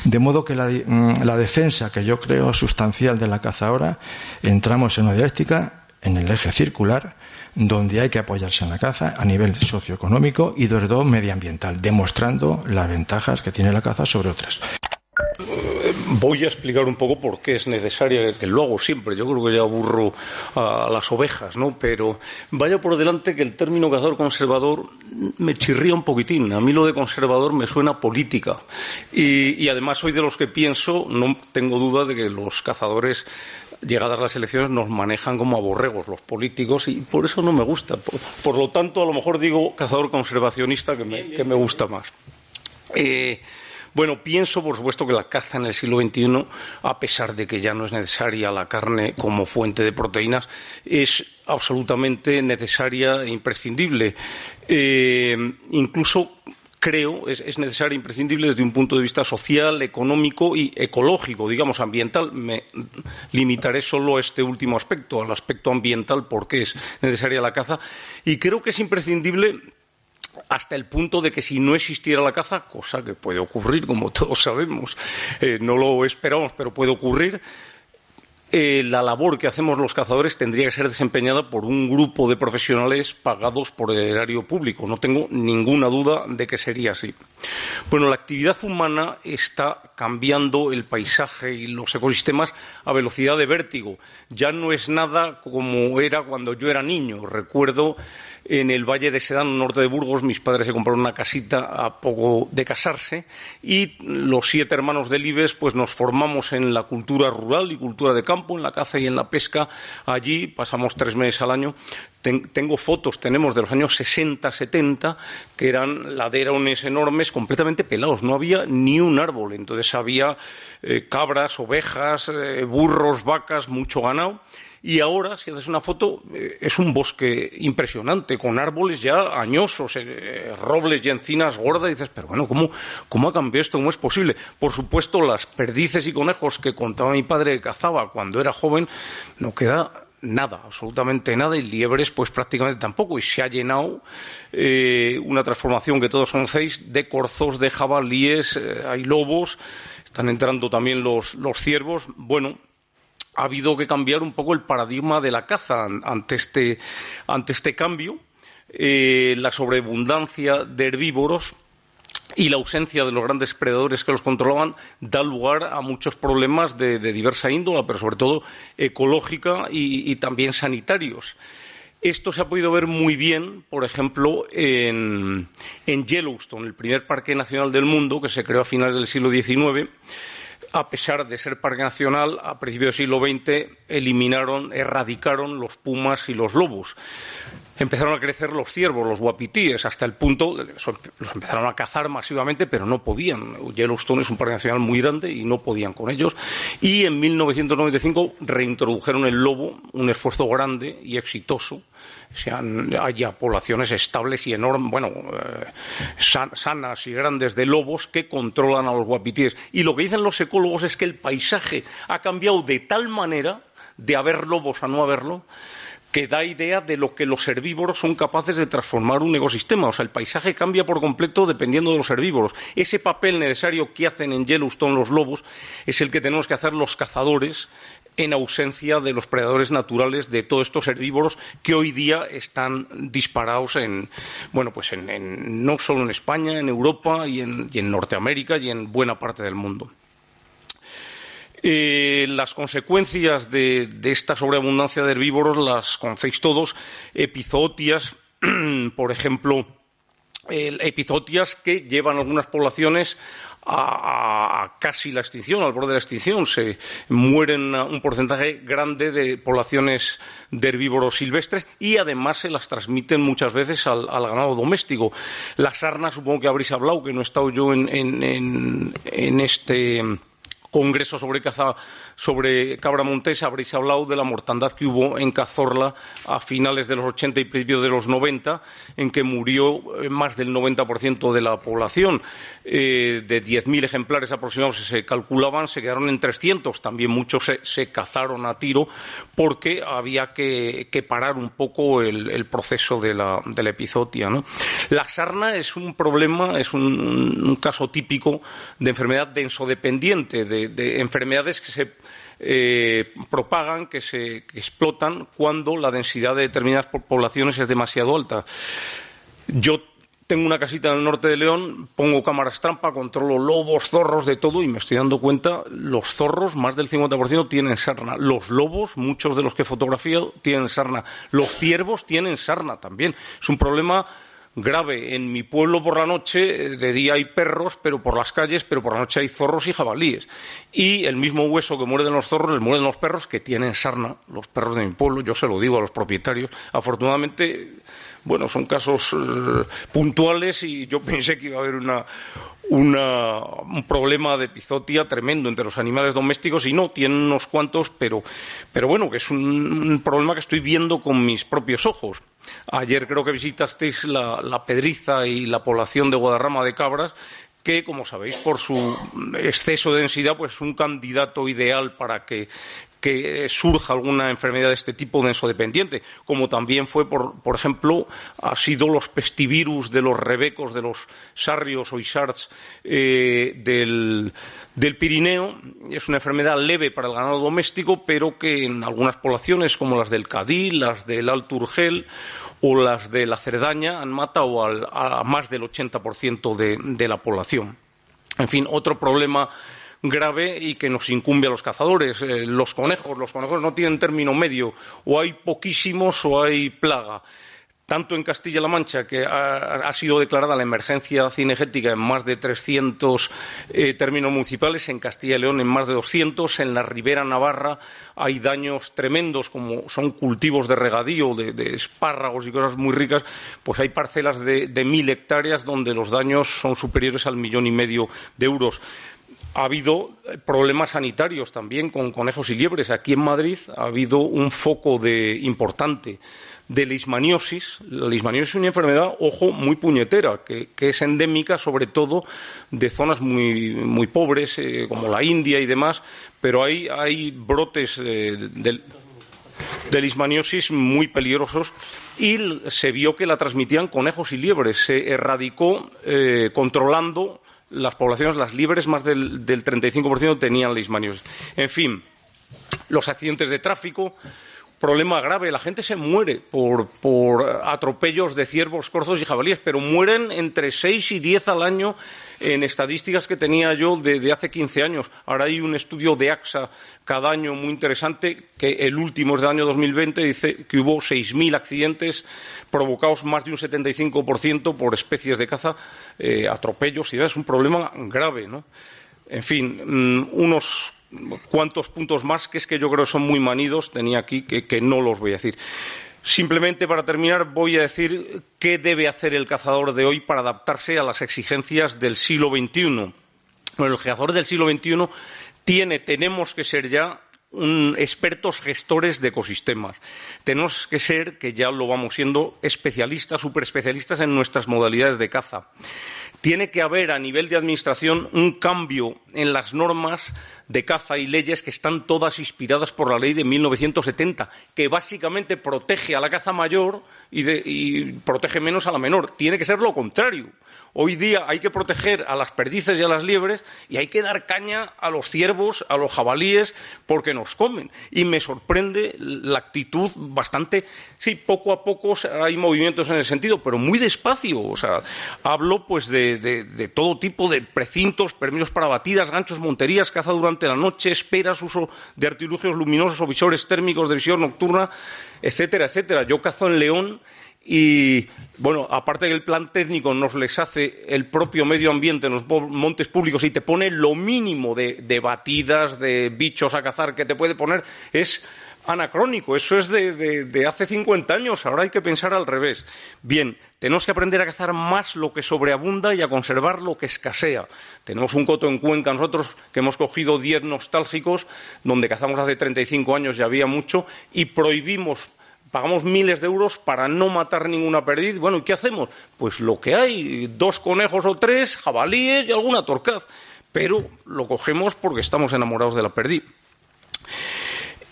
S13: De modo que la defensa que yo creo sustancial de la caza ahora, entramos en una dialéctica en el eje circular, donde hay que apoyarse en la caza a nivel socioeconómico y sobre todo medioambiental, demostrando las ventajas que tiene la caza sobre otras.
S14: Voy a explicar un poco por qué es necesaria, que lo hago siempre, yo creo que ya aburro a las ovejas, ¿no? Pero vaya por delante que el término cazador-conservador me chirría un poquitín. A mí lo de conservador me suena política. Y además soy de los que pienso, no tengo duda de que los cazadores, llegadas las elecciones, nos manejan como a borregos los políticos, y por eso no me gusta. Por lo tanto, a lo mejor digo cazador conservacionista, que me gusta más. Bueno, pienso, por supuesto, que la caza en el siglo XXI, a pesar de que ya no es necesaria la carne como fuente de proteínas, es absolutamente necesaria e imprescindible. Incluso creo es necesaria e imprescindible desde un punto de vista social, económico y ecológico, digamos, ambiental. Me limitaré solo a este último aspecto, al aspecto ambiental, porque es necesaria la caza. Y creo que es imprescindible hasta el punto de que si no existiera la caza, cosa que puede ocurrir, como todos sabemos, no lo esperamos, pero puede ocurrir, la labor que hacemos los cazadores tendría que ser desempeñada por un grupo de profesionales pagados por el erario público. No tengo ninguna duda de que sería así. Bueno, la actividad humana está cambiando el paisaje y los ecosistemas a velocidad de vértigo. Ya no es nada como era cuando yo era niño. Recuerdo en el Valle de Sedano, norte de Burgos, mis padres se compraron una casita a poco de casarse, y los 7 hermanos del Ibes pues nos formamos en la cultura rural y cultura de campo, en la caza y en la pesca. Allí pasamos 3 meses al año. Tengo fotos, tenemos de los años 60, 70, que eran laderones enormes, completamente pelados, no había ni un árbol. Entonces había cabras, ovejas, burros, vacas, mucho ganado. Y ahora, si haces una foto, es un bosque impresionante, con árboles ya añosos, robles y encinas gordas, y dices, pero bueno, ¿cómo ha cambiado esto? ¿Cómo es posible? Por supuesto, las perdices y conejos que contaba mi padre que cazaba cuando era joven, no queda nada, absolutamente nada, y liebres pues prácticamente tampoco, y se ha llenado una transformación que todos conocéis de corzos, de jabalíes, hay lobos, están entrando también los ciervos. Bueno, ha habido que cambiar un poco el paradigma de la caza ante este cambio. La sobreabundancia de herbívoros y la ausencia de los grandes predadores que los controlaban da lugar a muchos problemas de diversa índole, pero sobre todo ecológica y también sanitarios. Esto se ha podido ver muy bien, por ejemplo, en Yellowstone, el primer parque nacional del mundo, que se creó a finales del siglo XIX. A pesar de ser parque nacional, a principios del siglo XX erradicaron los pumas y los lobos. Empezaron a crecer los ciervos, los guapitíes, hasta el punto los empezaron a cazar masivamente, pero no podían. Yellowstone es un parque nacional muy grande y no podían con ellos. Y en 1995 reintrodujeron el lobo, un esfuerzo grande y exitoso. Haya poblaciones estables y enormes, sanas y grandes de lobos que controlan a los guapitíes. Y lo que dicen los ecólogos es que el paisaje ha cambiado de tal manera, de haber lobos a no haberlo, que da idea de lo que los herbívoros son capaces de transformar un ecosistema. O sea, el paisaje cambia por completo dependiendo de los herbívoros. Ese papel necesario que hacen en Yellowstone los lobos es el que tenemos que hacer los cazadores en ausencia de los predadores naturales de todos estos herbívoros que hoy día están disparados no solo en España, en Europa y en Norteamérica y en buena parte del mundo. Las consecuencias de esta sobreabundancia de herbívoros las conocéis todos. Epizootias, por ejemplo, epizootias que llevan algunas poblaciones a casi la extinción, al borde de la extinción. Se mueren un porcentaje grande de poblaciones de herbívoros silvestres y además se las transmiten muchas veces al ganado doméstico. La sarna, supongo que habréis hablado, que no he estado yo en este congreso sobre caza, sobre cabra montés, habréis hablado de la mortandad que hubo en Cazorla a finales de los 80 y principios de los 90, en que murió más del 90% de la población. De 10.000 ejemplares aproximadamente se calculaban, se quedaron en 300. También muchos se cazaron a tiro porque había que parar un poco el proceso de la epizootia, ¿no? La sarna es un problema, es un caso típico de enfermedad densodependiente, de enfermedades que se propagan, que se explotan cuando la densidad de determinadas poblaciones es demasiado alta. Yo tengo una casita en el norte de León, pongo cámaras trampa, controlo lobos, zorros, de todo, y me estoy dando cuenta, los zorros, más del 50% tienen sarna. Los lobos, muchos de los que fotografío, tienen sarna. Los ciervos tienen sarna también. Es un problema grave. En mi pueblo por la noche, de día hay perros, pero por las calles, pero por la noche hay zorros y jabalíes. Y el mismo hueso que muerden los zorros, les muerden los perros que tienen sarna. Los perros de mi pueblo, yo se lo digo a los propietarios. Afortunadamente, bueno, son casos puntuales y yo pensé que iba a haber un problema de epizootia tremendo entre los animales domésticos y no, tienen unos cuantos, pero bueno, que es un problema que estoy viendo con mis propios ojos. Ayer creo que visitasteis la Pedriza y la población de Guadarrama de cabras, que, como sabéis, por su exceso de densidad, pues es un candidato ideal para que surja alguna enfermedad de este tipo densodependiente, como también fue, por ejemplo, ha sido los pestivirus de los rebecos, de los sarrios o isards del Pirineo. Es una enfermedad leve para el ganado doméstico, pero que en algunas poblaciones, como las del Cadí, las del Alto Urgel o las de la Cerdaña, han matado a más del 80% de la población. En fin, otro problema grave y que nos incumbe a los cazadores. Los conejos no tienen término medio, o hay poquísimos o hay plaga. Tanto en Castilla-La Mancha, que ha sido declarada la emergencia cinegética en más de 300 términos municipales, en Castilla y León en más de 200, en la Ribera Navarra hay daños tremendos, como son cultivos de regadío, de espárragos y cosas muy ricas, pues hay parcelas de 1.000 hectáreas donde los daños son superiores al 1,5 millones de euros. Ha habido problemas sanitarios también con conejos y liebres. Aquí en Madrid ha habido un foco importante de leishmaniosis. La leishmaniosis es una enfermedad, ojo, muy puñetera, que es endémica sobre todo de zonas muy pobres, como la India y demás, pero hay brotes de leishmaniosis muy peligrosos y se vio que la transmitían conejos y liebres. Se erradicó controlando las poblaciones, las liebres, más del 35% tenían leishmaniosis. En fin, los accidentes de tráfico, problema grave. La gente se muere por atropellos de ciervos, corzos y jabalíes, pero mueren entre 6 y 10 al año en estadísticas que tenía yo de hace 15 años. Ahora hay un estudio de AXA cada año muy interesante, que el último es del año 2020, dice que hubo 6.000 accidentes provocados más de un 75% por especies de caza, atropellos, y es un problema grave, ¿no? En fin, unos cuantos puntos más que yo creo que son muy manidos, tenía aquí que no los voy a decir. Simplemente, para terminar, voy a decir qué debe hacer el cazador de hoy para adaptarse a las exigencias del siglo XXI. Bueno, el cazador del siglo XXI tenemos que ser ya expertos gestores de ecosistemas. Tenemos que ser, que ya lo vamos siendo, especialistas, superespecialistas en nuestras modalidades de caza. Tiene que haber a nivel de administración un cambio en las normas de caza y leyes que están todas inspiradas por la ley de 1970, que básicamente protege a la caza mayor y protege menos a la menor. Tiene que ser lo contrario. Hoy día hay que proteger a las perdices y a las liebres y hay que dar caña a los ciervos, a los jabalíes, porque nos comen. Y me sorprende la actitud bastante, sí, poco a poco hay movimientos en el sentido, pero muy despacio. O sea, hablo pues de todo tipo de precintos, permisos para batidas, ganchos, monterías, caza durante la noche, esperas, uso de artilugios luminosos o visores térmicos de visión nocturna, etcétera, etcétera. Yo cazo en León y, bueno, aparte que el plan técnico nos les hace el propio medio ambiente en los montes públicos y te pone lo mínimo de batidas, de bichos a cazar que te puede poner, es anacrónico. Eso es de hace 50 años. Ahora hay que pensar al revés. Bien, tenemos que aprender a cazar más lo que sobreabunda y a conservar lo que escasea. Tenemos un coto en Cuenca, nosotros, que hemos cogido 10 nostálgicos, donde cazamos hace 35 años y había mucho, y prohibimos, pagamos miles de euros para no matar ninguna perdiz. Bueno, ¿y qué hacemos? Pues lo que hay, 2 conejos o 3, jabalíes y alguna torcaz. Pero lo cogemos porque estamos enamorados de la perdiz.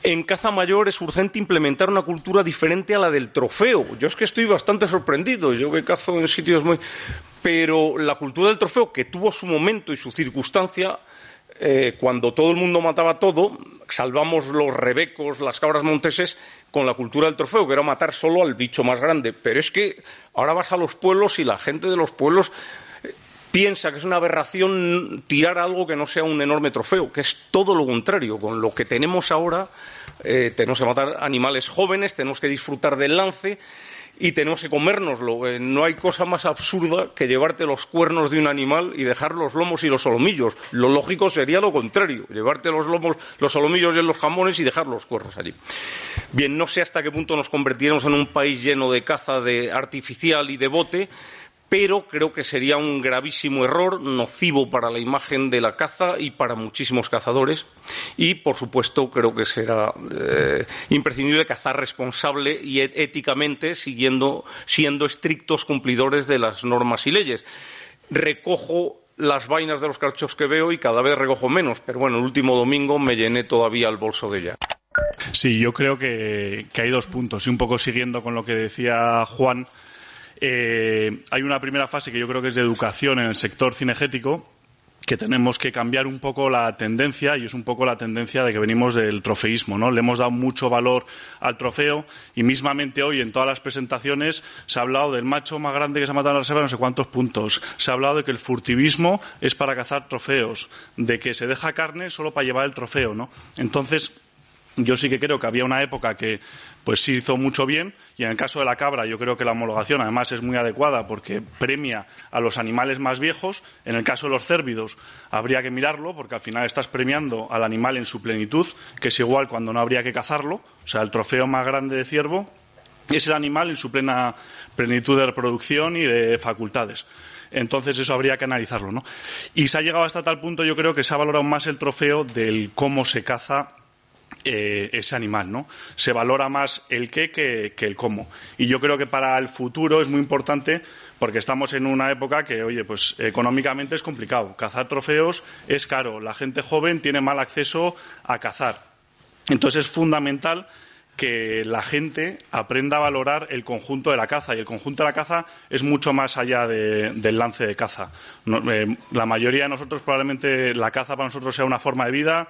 S14: En caza mayor es urgente implementar una cultura diferente a la del trofeo. Yo es que estoy bastante sorprendido, yo que cazo en sitios muy... Pero la cultura del trofeo, que tuvo su momento y su circunstancia, cuando todo el mundo mataba todo, salvamos los rebecos, las cabras monteses, con la cultura del trofeo, que era matar solo al bicho más grande. Pero es que ahora vas a los pueblos y la gente de los pueblos piensa que es una aberración tirar algo que no sea un enorme trofeo, que es todo lo contrario. Con lo que tenemos ahora, tenemos que matar animales jóvenes, tenemos que disfrutar del lance y tenemos que comérnoslo. No hay cosa más absurda que llevarte los cuernos de un animal y dejar los lomos y los solomillos. Lo lógico sería lo contrario, llevarte los lomos, los solomillos y los jamones y dejar los cuernos allí. Bien, no sé hasta qué punto nos convertiremos en un país lleno de caza artificial y de bote, pero creo que sería un gravísimo error, nocivo para la imagen de la caza y para muchísimos cazadores. Y, por supuesto, creo que será imprescindible cazar responsable y éticamente, siendo estrictos cumplidores de las normas y leyes. Recojo las vainas de los carchos que veo y cada vez recojo menos, pero bueno, el último domingo me llené todavía el bolso de ella.
S15: Sí, yo creo que hay 2 puntos, y un poco siguiendo con lo que decía Juan. Hay una primera fase que yo creo que es de educación en el sector cinegético, que tenemos que cambiar un poco la tendencia, y es un poco la tendencia de que venimos del trofeísmo, ¿no? Le hemos dado mucho valor al trofeo y mismamente hoy en todas las presentaciones se ha hablado del macho más grande que se ha matado en la reserva, no sé cuántos puntos. Se ha hablado de que el furtivismo es para cazar trofeos, de que se deja carne solo para llevar el trofeo, ¿no? Entonces, yo sí que creo que había una época que pues sí hizo mucho bien, y en el caso de la cabra yo creo que la homologación además es muy adecuada porque premia a los animales más viejos. En el caso de los cérvidos habría que mirarlo porque al final estás premiando al animal en su plenitud, que es igual cuando no habría que cazarlo. O sea, el trofeo más grande de ciervo es el animal en su plena plenitud de reproducción y de facultades. Entonces eso habría que analizarlo, ¿no? Y se ha llegado hasta tal punto, yo creo, que se ha valorado más el trofeo del cómo se caza ese animal, ¿no? Se valora más el qué que el cómo. Y yo creo que para el futuro es muy importante porque estamos en una época que, oye, pues económicamente es complicado. Cazar trofeos es caro. La gente joven tiene mal acceso a cazar. Entonces es fundamental que la gente aprenda a valorar el conjunto de la caza, y el conjunto de la caza es mucho más allá del lance de caza. La mayoría de nosotros probablemente la caza para nosotros sea una forma de vida.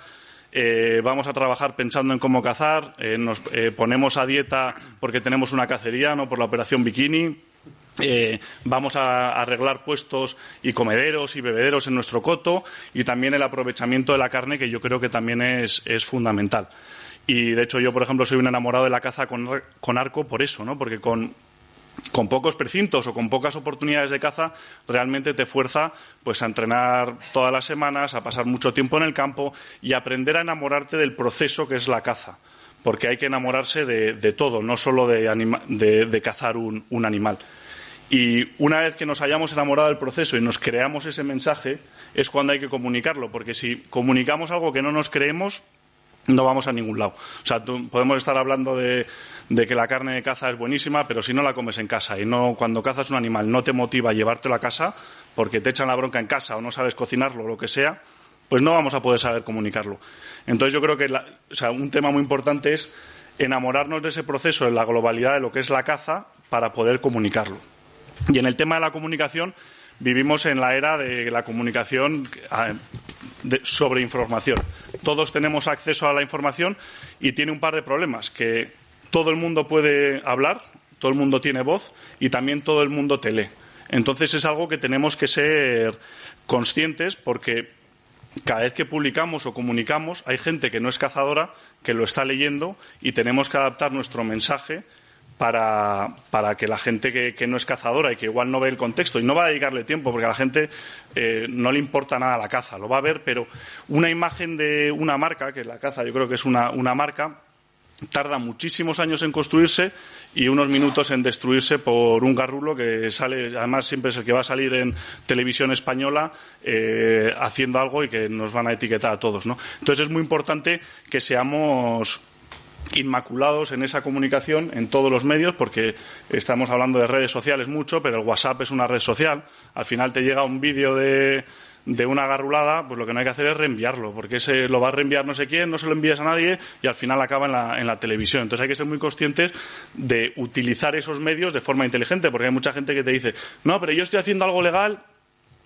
S15: Vamos a trabajar pensando en cómo cazar, nos ponemos a dieta porque tenemos una cacería, no por la operación bikini. Vamos a arreglar puestos y comederos y bebederos en nuestro coto, y también el aprovechamiento de la carne, que yo creo que también es fundamental. Y de hecho yo, por ejemplo, soy un enamorado de la caza con arco por eso, ¿no? Porque con pocos precintos o con pocas oportunidades de caza realmente te fuerza pues a entrenar todas las semanas, a pasar mucho tiempo en el campo y a aprender a enamorarte del proceso que es la caza, porque hay que enamorarse de todo, no solo de cazar un animal. Y una vez que nos hayamos enamorado del proceso y nos creamos ese mensaje es cuando hay que comunicarlo, porque si comunicamos algo que no nos creemos no vamos a ningún lado. O sea, podemos estar hablando de que la carne de caza es buenísima, pero si no la comes en casa y no, cuando cazas un animal no te motiva a llevártelo a casa porque te echan la bronca en casa o no sabes cocinarlo o lo que sea, pues no vamos a poder saber comunicarlo. Entonces yo creo que un tema muy importante es enamorarnos de ese proceso, de la globalidad de lo que es la caza, para poder comunicarlo. Y en el tema de la comunicación, vivimos en la era de la comunicación de sobreinformación. Todos tenemos acceso a la información y tiene un par de problemas, que todo el mundo puede hablar, todo el mundo tiene voz y también todo el mundo te lee. Entonces es algo que tenemos que ser conscientes, porque cada vez que publicamos o comunicamos hay gente que no es cazadora que lo está leyendo y tenemos que adaptar nuestro mensaje para que la gente que no es cazadora y que igual no ve el contexto y no va a dedicarle tiempo, porque a la gente no le importa nada la caza, lo va a ver, pero una imagen de una marca, que la caza yo creo que es una marca, tarda muchísimos años en construirse y unos minutos en destruirse por un garrulo que sale, además siempre es el que va a salir en televisión española haciendo algo y que nos van a etiquetar a todos, ¿no? Entonces es muy importante que seamos inmaculados en esa comunicación en todos los medios, porque estamos hablando de redes sociales mucho, pero el WhatsApp es una red social. Al final te llega un vídeo de una garrulada, pues lo que no hay que hacer es reenviarlo, porque ese lo va a reenviar no sé quién, no se lo envías a nadie y al final acaba en la televisión. Entonces hay que ser muy conscientes de utilizar esos medios de forma inteligente, porque hay mucha gente que te dice, no, pero yo estoy haciendo algo legal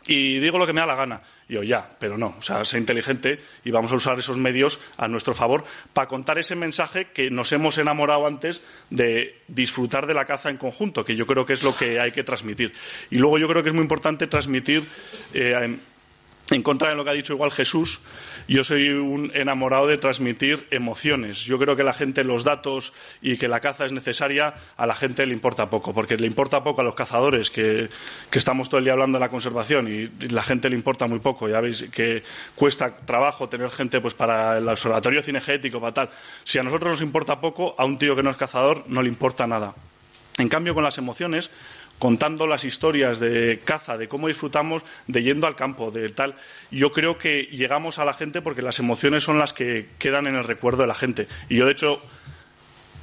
S15: y digo lo que me da la gana. Y yo, ya, pero no, o sea, sé inteligente y vamos a usar esos medios a nuestro favor para contar ese mensaje que nos hemos enamorado antes de disfrutar de la caza en conjunto, que yo creo que es lo que hay que transmitir. Y luego yo creo que es muy importante transmitir, en contra de lo que ha dicho igual Jesús, yo soy un enamorado de transmitir emociones. Yo creo que la gente, los datos y que la caza es necesaria, a la gente le importa poco, porque le importa poco a los cazadores, que estamos todo el día hablando de la conservación y la gente le importa muy poco. Ya veis que cuesta trabajo tener gente pues para el observatorio cinegético, para tal. Si a nosotros nos importa poco, a un tío que no es cazador no le importa nada. En cambio, con las emociones, contando las historias de caza, de cómo disfrutamos, de yendo al campo, de tal, yo creo que llegamos a la gente porque las emociones son las que quedan en el recuerdo de la gente. Y yo, de hecho,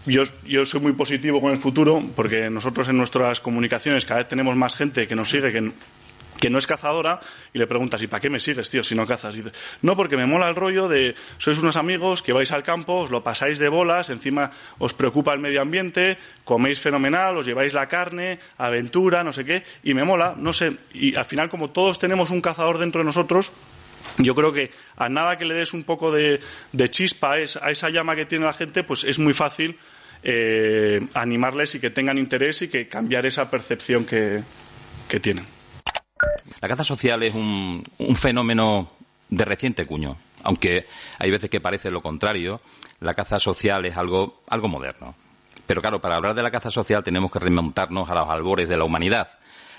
S15: yo soy muy positivo con el futuro, porque nosotros en nuestras comunicaciones cada vez tenemos más gente que nos sigue, que no es cazadora, y le preguntas, ¿y para qué me sigues, tío, si no cazas? Y dice, no, porque me mola el rollo de sois unos amigos que vais al campo, os lo pasáis de bolas, encima os preocupa el medio ambiente, coméis fenomenal, os lleváis la carne, aventura, no sé qué, y me mola, no sé, y al final como todos tenemos un cazador dentro de nosotros, yo creo que a nada que le des un poco de chispa a esa llama que tiene la gente, pues es muy fácil animarles y que tengan interés y que cambiar esa percepción que tienen.
S16: La caza social es un fenómeno de reciente cuño, aunque hay veces que parece lo contrario. La caza social es algo moderno. Pero claro, para hablar de la caza social tenemos que remontarnos a los albores de la humanidad.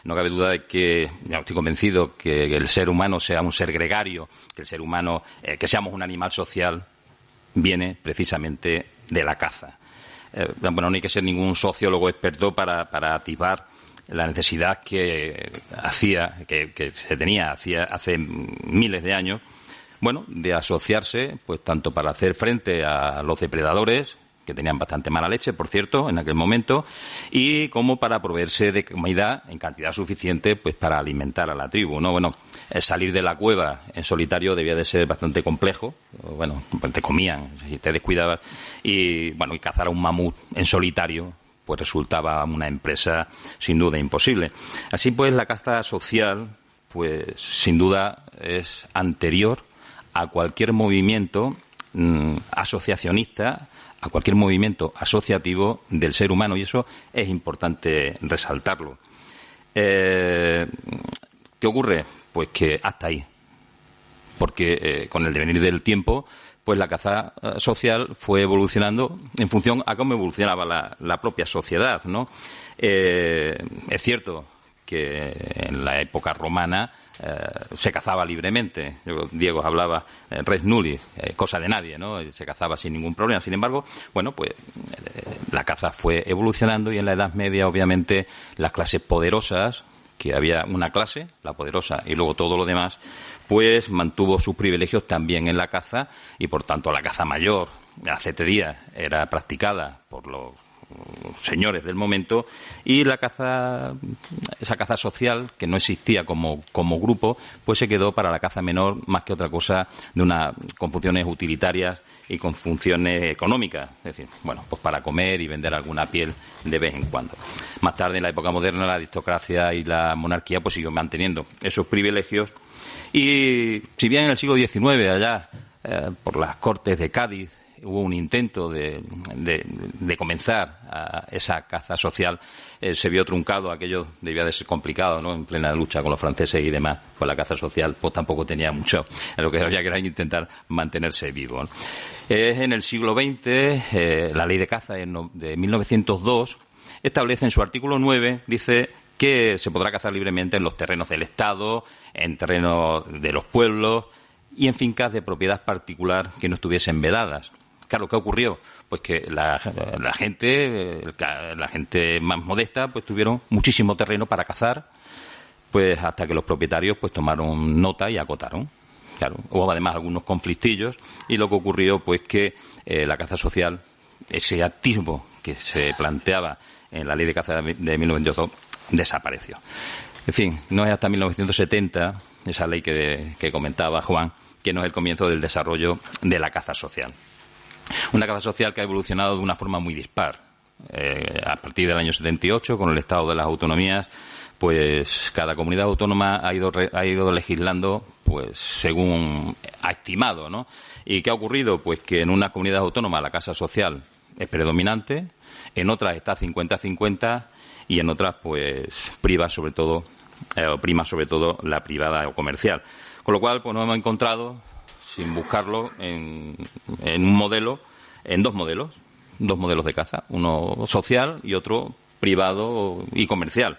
S16: No cabe duda de que, ya estoy convencido, que el ser humano sea un ser gregario, que el ser humano, que seamos un animal social, viene precisamente de la caza. Bueno, no hay que ser ningún sociólogo experto para atisbar la necesidad que se tenía hace miles de años, bueno, de asociarse, pues tanto para hacer frente a los depredadores, que tenían bastante mala leche, por cierto, en aquel momento, y como para proveerse de comida en cantidad suficiente, pues para alimentar a la tribu, ¿no? Bueno, salir de la cueva en solitario debía de ser bastante complejo. Bueno, te comían, si te descuidabas, y bueno, y cazar a un mamut en solitario pues resultaba una empresa sin duda imposible. Así pues, la caza social, pues sin duda es anterior a cualquier movimiento asociacionista, a cualquier movimiento asociativo del ser humano, y eso es importante resaltarlo. ¿Qué ocurre? Pues que hasta ahí, porque con el devenir del tiempo, pues la caza social fue evolucionando en función a cómo evolucionaba la propia sociedad, ¿no? Es cierto que en la época romana se cazaba libremente. Diego hablaba res nulli, cosa de nadie, ¿no? Se cazaba sin ningún problema. Sin embargo, bueno, pues la caza fue evolucionando y en la Edad Media, obviamente, las clases poderosas, que había una clase, la poderosa, y luego todo lo demás, pues mantuvo sus privilegios también en la caza y, por tanto, la caza mayor, la cetrería, era practicada por los señores del momento, y esa caza social, que no existía como grupo, pues se quedó para la caza menor más que otra cosa con funciones utilitarias y con funciones económicas, es decir, bueno, pues para comer y vender alguna piel de vez en cuando. Más tarde, en la época moderna, la aristocracia y la monarquía pues siguió manteniendo esos privilegios Y si bien en el siglo XIX, allá por las Cortes de Cádiz, hubo un intento de comenzar esa caza social, se vio truncado, aquello debía de ser complicado, ¿no? En plena lucha con los franceses y demás, pues la caza social pues tampoco tenía mucho, lo que había que era intentar mantenerse vivo, ¿no? En el siglo XX, la ley de caza de 1902 establece en su artículo 9, dice que se podrá cazar libremente en los terrenos del Estado, en terrenos de los pueblos y en fincas de propiedad particular que no estuviesen vedadas. Claro, ¿qué ocurrió? Pues que la gente más modesta, pues tuvieron muchísimo terreno para cazar, pues hasta que los propietarios pues tomaron nota y acotaron. Claro, hubo además algunos conflictillos y lo que ocurrió pues que la caza social, ese activo que se planteaba en la ley de caza de 1902, desapareció. En fin, no es hasta 1970, esa ley que comentaba Juan, que no es el comienzo del desarrollo de la caza social. Una caza social que ha evolucionado de una forma muy dispar. A partir del año 78, con el Estado de las Autonomías, pues cada comunidad autónoma ha ido legislando pues según ha estimado, ¿no? ¿Y qué ha ocurrido? Pues que en una comunidad autónoma la caza social es predominante, en otras está 50-50 y en otras pues prima sobre todo la privada o comercial. Con lo cual pues nos hemos encontrado, sin buscarlo, en dos modelos de caza, uno social y otro privado y comercial.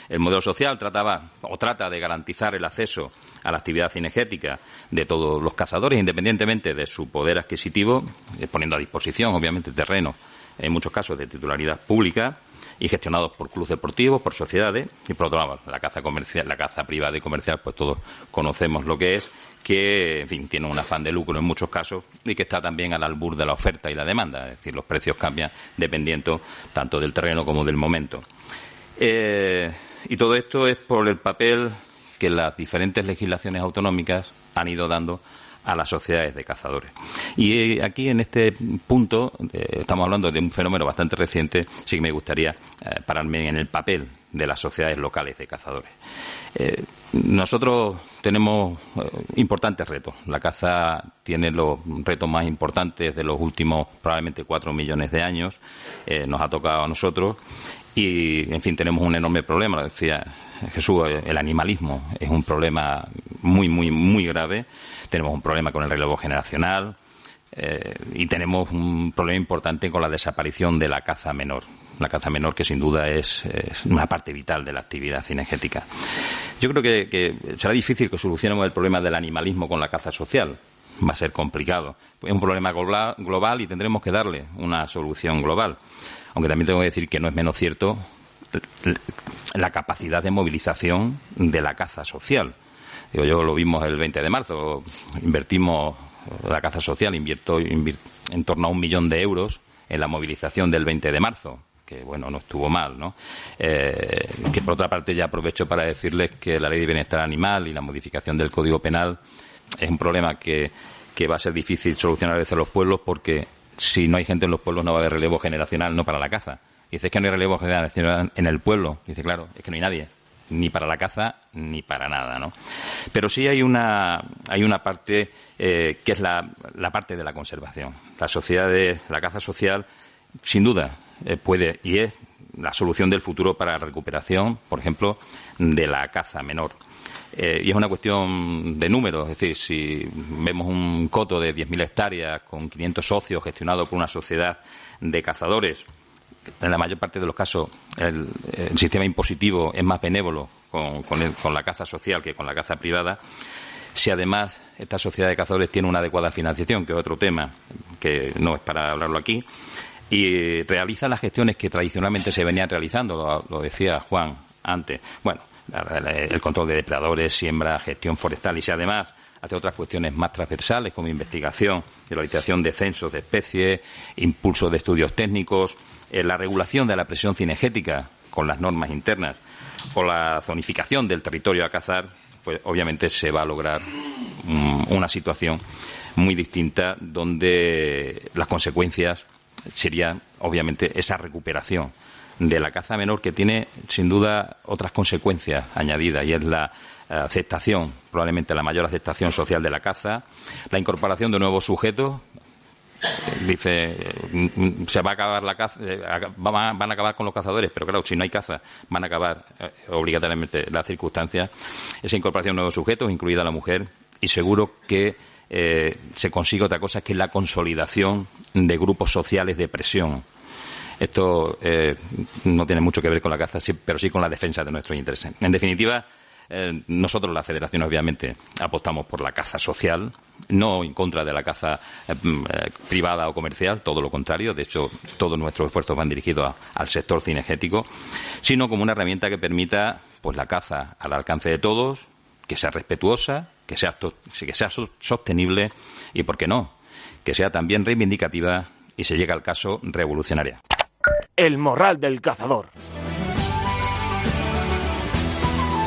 S16: El modelo social trata de garantizar el acceso a la actividad cinegética de todos los cazadores, independientemente de su poder adquisitivo, poniendo a disposición, obviamente, terrenos, en muchos casos de titularidad pública y gestionados por clubes deportivos, por sociedades, y por otro lado, la caza comercial, la caza privada y comercial, pues todos conocemos lo que es, que, en fin, tiene un afán de lucro en muchos casos y que está también al albur de la oferta y la demanda, es decir, los precios cambian dependiendo tanto del terreno como del momento. Y todo esto es por el papel que las diferentes legislaciones autonómicas han ido dando a las sociedades de cazadores. Y aquí, en este punto, estamos hablando de un fenómeno bastante reciente, sí que me gustaría pararme en el papel de las sociedades locales de cazadores. Nosotros tenemos importantes retos. La caza tiene los retos más importantes de los últimos probablemente 4 millones de años. Nos ha tocado a nosotros y, en fin, tenemos un enorme problema, lo decía Jesús, el animalismo es un problema muy, muy, muy grave. Tenemos un problema con el relevo generacional y tenemos un problema importante con la desaparición de la caza menor. La caza menor, que sin duda es una parte vital de la actividad cinegética. Yo creo que será difícil que solucionemos el problema del animalismo con la caza social. Va a ser complicado. Es un problema global y tendremos que darle una solución global. Aunque también tengo que decir que no es menos cierto la capacidad de movilización de la caza social. Yo lo vimos el 20 de marzo. Invertimos, la caza social invirtió en torno a 1 millón de euros en la movilización del 20 de marzo. Que, bueno, no estuvo mal, ¿no? Que, por otra parte, ya aprovecho para decirles que la Ley de Bienestar Animal y la modificación del Código Penal es un problema que va a ser difícil solucionar desde los pueblos, porque si no hay gente en los pueblos no va a haber relevo generacional, no para la caza. Dice, es que no hay relevo generacional en el pueblo. Dice, claro, es que no hay nadie, ni para la caza ni para nada, ¿no? Pero sí hay una parte que es la parte de la conservación. La caza social, sin duda, puede y es la solución del futuro para la recuperación, por ejemplo, de la caza menor. Y es una cuestión de números, es decir, si vemos un coto de 10.000 hectáreas con 500 socios gestionado por una sociedad de cazadores, en la mayor parte de los casos el sistema impositivo es más benévolo con la caza social que con la caza privada. Si además esta sociedad de cazadores tiene una adecuada financiación, que es otro tema que no es para hablarlo aquí, y realiza las gestiones que tradicionalmente se venían realizando, lo decía Juan antes, bueno, el control de depredadores, siembra, gestión forestal, y si además hace otras cuestiones más transversales como investigación, realización de censos de especies, impulso de estudios técnicos, la regulación de la presión cinegética con las normas internas o la zonificación del territorio a cazar, pues obviamente se va a lograr una situación muy distinta donde las consecuencias serían obviamente, esa recuperación de la caza menor, que tiene sin duda otras consecuencias añadidas, y es la aceptación, probablemente la mayor aceptación social de la caza, la incorporación de nuevos sujetos. Dice, se va a acabar la caza, van a acabar con los cazadores, pero claro, si no hay caza, van a acabar obligatoriamente las circunstancias. Esa incorporación de nuevos sujetos, incluida la mujer, y seguro que se consigue otra cosa, que es la consolidación de grupos sociales de presión. Esto no tiene mucho que ver con la caza, pero sí con la defensa de nuestros intereses. En definitiva, nosotros, la Federación, obviamente, apostamos por la caza social, no en contra de la caza privada o comercial, todo lo contrario. De hecho, todos nuestros esfuerzos van dirigidos al sector cinegético, sino como una herramienta que permita pues la caza al alcance de todos, que sea respetuosa, que sea sostenible y, ¿por qué no?, que sea también reivindicativa y, si llega al caso, revolucionaria.
S3: El morral del cazador.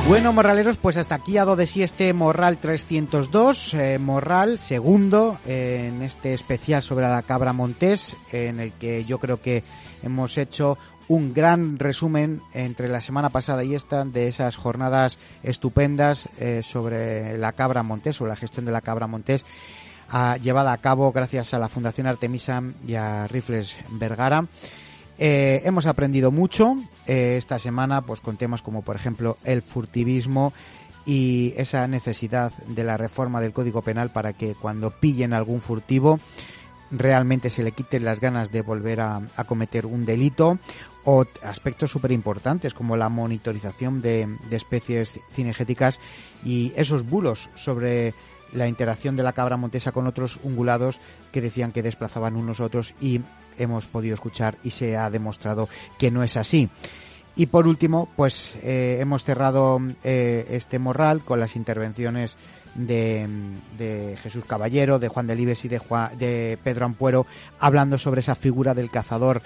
S2: Bueno, morraleros, pues hasta aquí ha dado de sí este Morral 302, Morral segundo en este especial sobre la cabra montés, en el que yo creo que hemos hecho un gran resumen entre la semana pasada y esta de esas jornadas estupendas sobre la cabra montés, sobre la gestión de la cabra montés, llevada a cabo gracias a la Fundación Artemisa y a Rifles Vergara. Hemos aprendido mucho esta semana, pues con temas como, por ejemplo, el furtivismo y esa necesidad de la reforma del Código Penal para que cuando pillen algún furtivo realmente se le quiten las ganas de volver a cometer un delito, o aspectos súper importantes como la monitorización de especies cinegéticas y esos bulos sobre la interacción de la cabra montesa con otros ungulados que decían que desplazaban unos a otros, y hemos podido escuchar y se ha demostrado que no es así. Y por último, pues hemos cerrado este morral con las intervenciones de Jesús Caballero, de Juan Delibes y de Pedro Ampuero, hablando sobre esa figura del cazador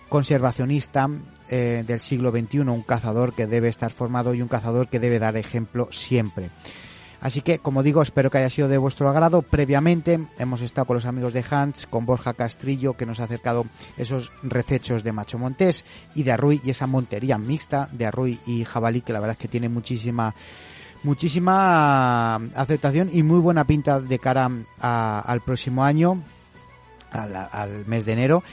S2: conservacionista del siglo XXI, un cazador que debe estar formado y un cazador que debe dar ejemplo siempre. Así que, como digo, espero que haya sido de vuestro agrado. Previamente hemos estado con los amigos de Hans, con Borja Castrillo, que nos ha acercado esos recechos de macho montés y de arruy, y esa montería mixta de arruy y jabalí, que la verdad es que tiene muchísima aceptación y muy buena pinta de cara al próximo año, al mes de enero.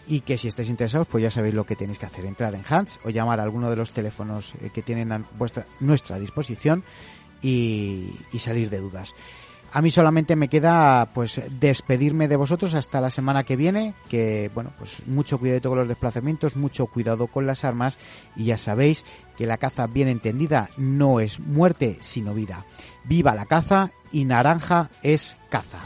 S2: Y que si estáis interesados, pues ya sabéis lo que tenéis que hacer: entrar en Hans o llamar a alguno de los teléfonos que tienen a nuestra disposición y salir de dudas. A mí solamente me queda pues despedirme de vosotros hasta la semana que viene, que bueno, pues mucho cuidado con los desplazamientos, mucho cuidado con las armas, y ya sabéis que la caza bien entendida no es muerte sino vida. Viva la caza y naranja es caza.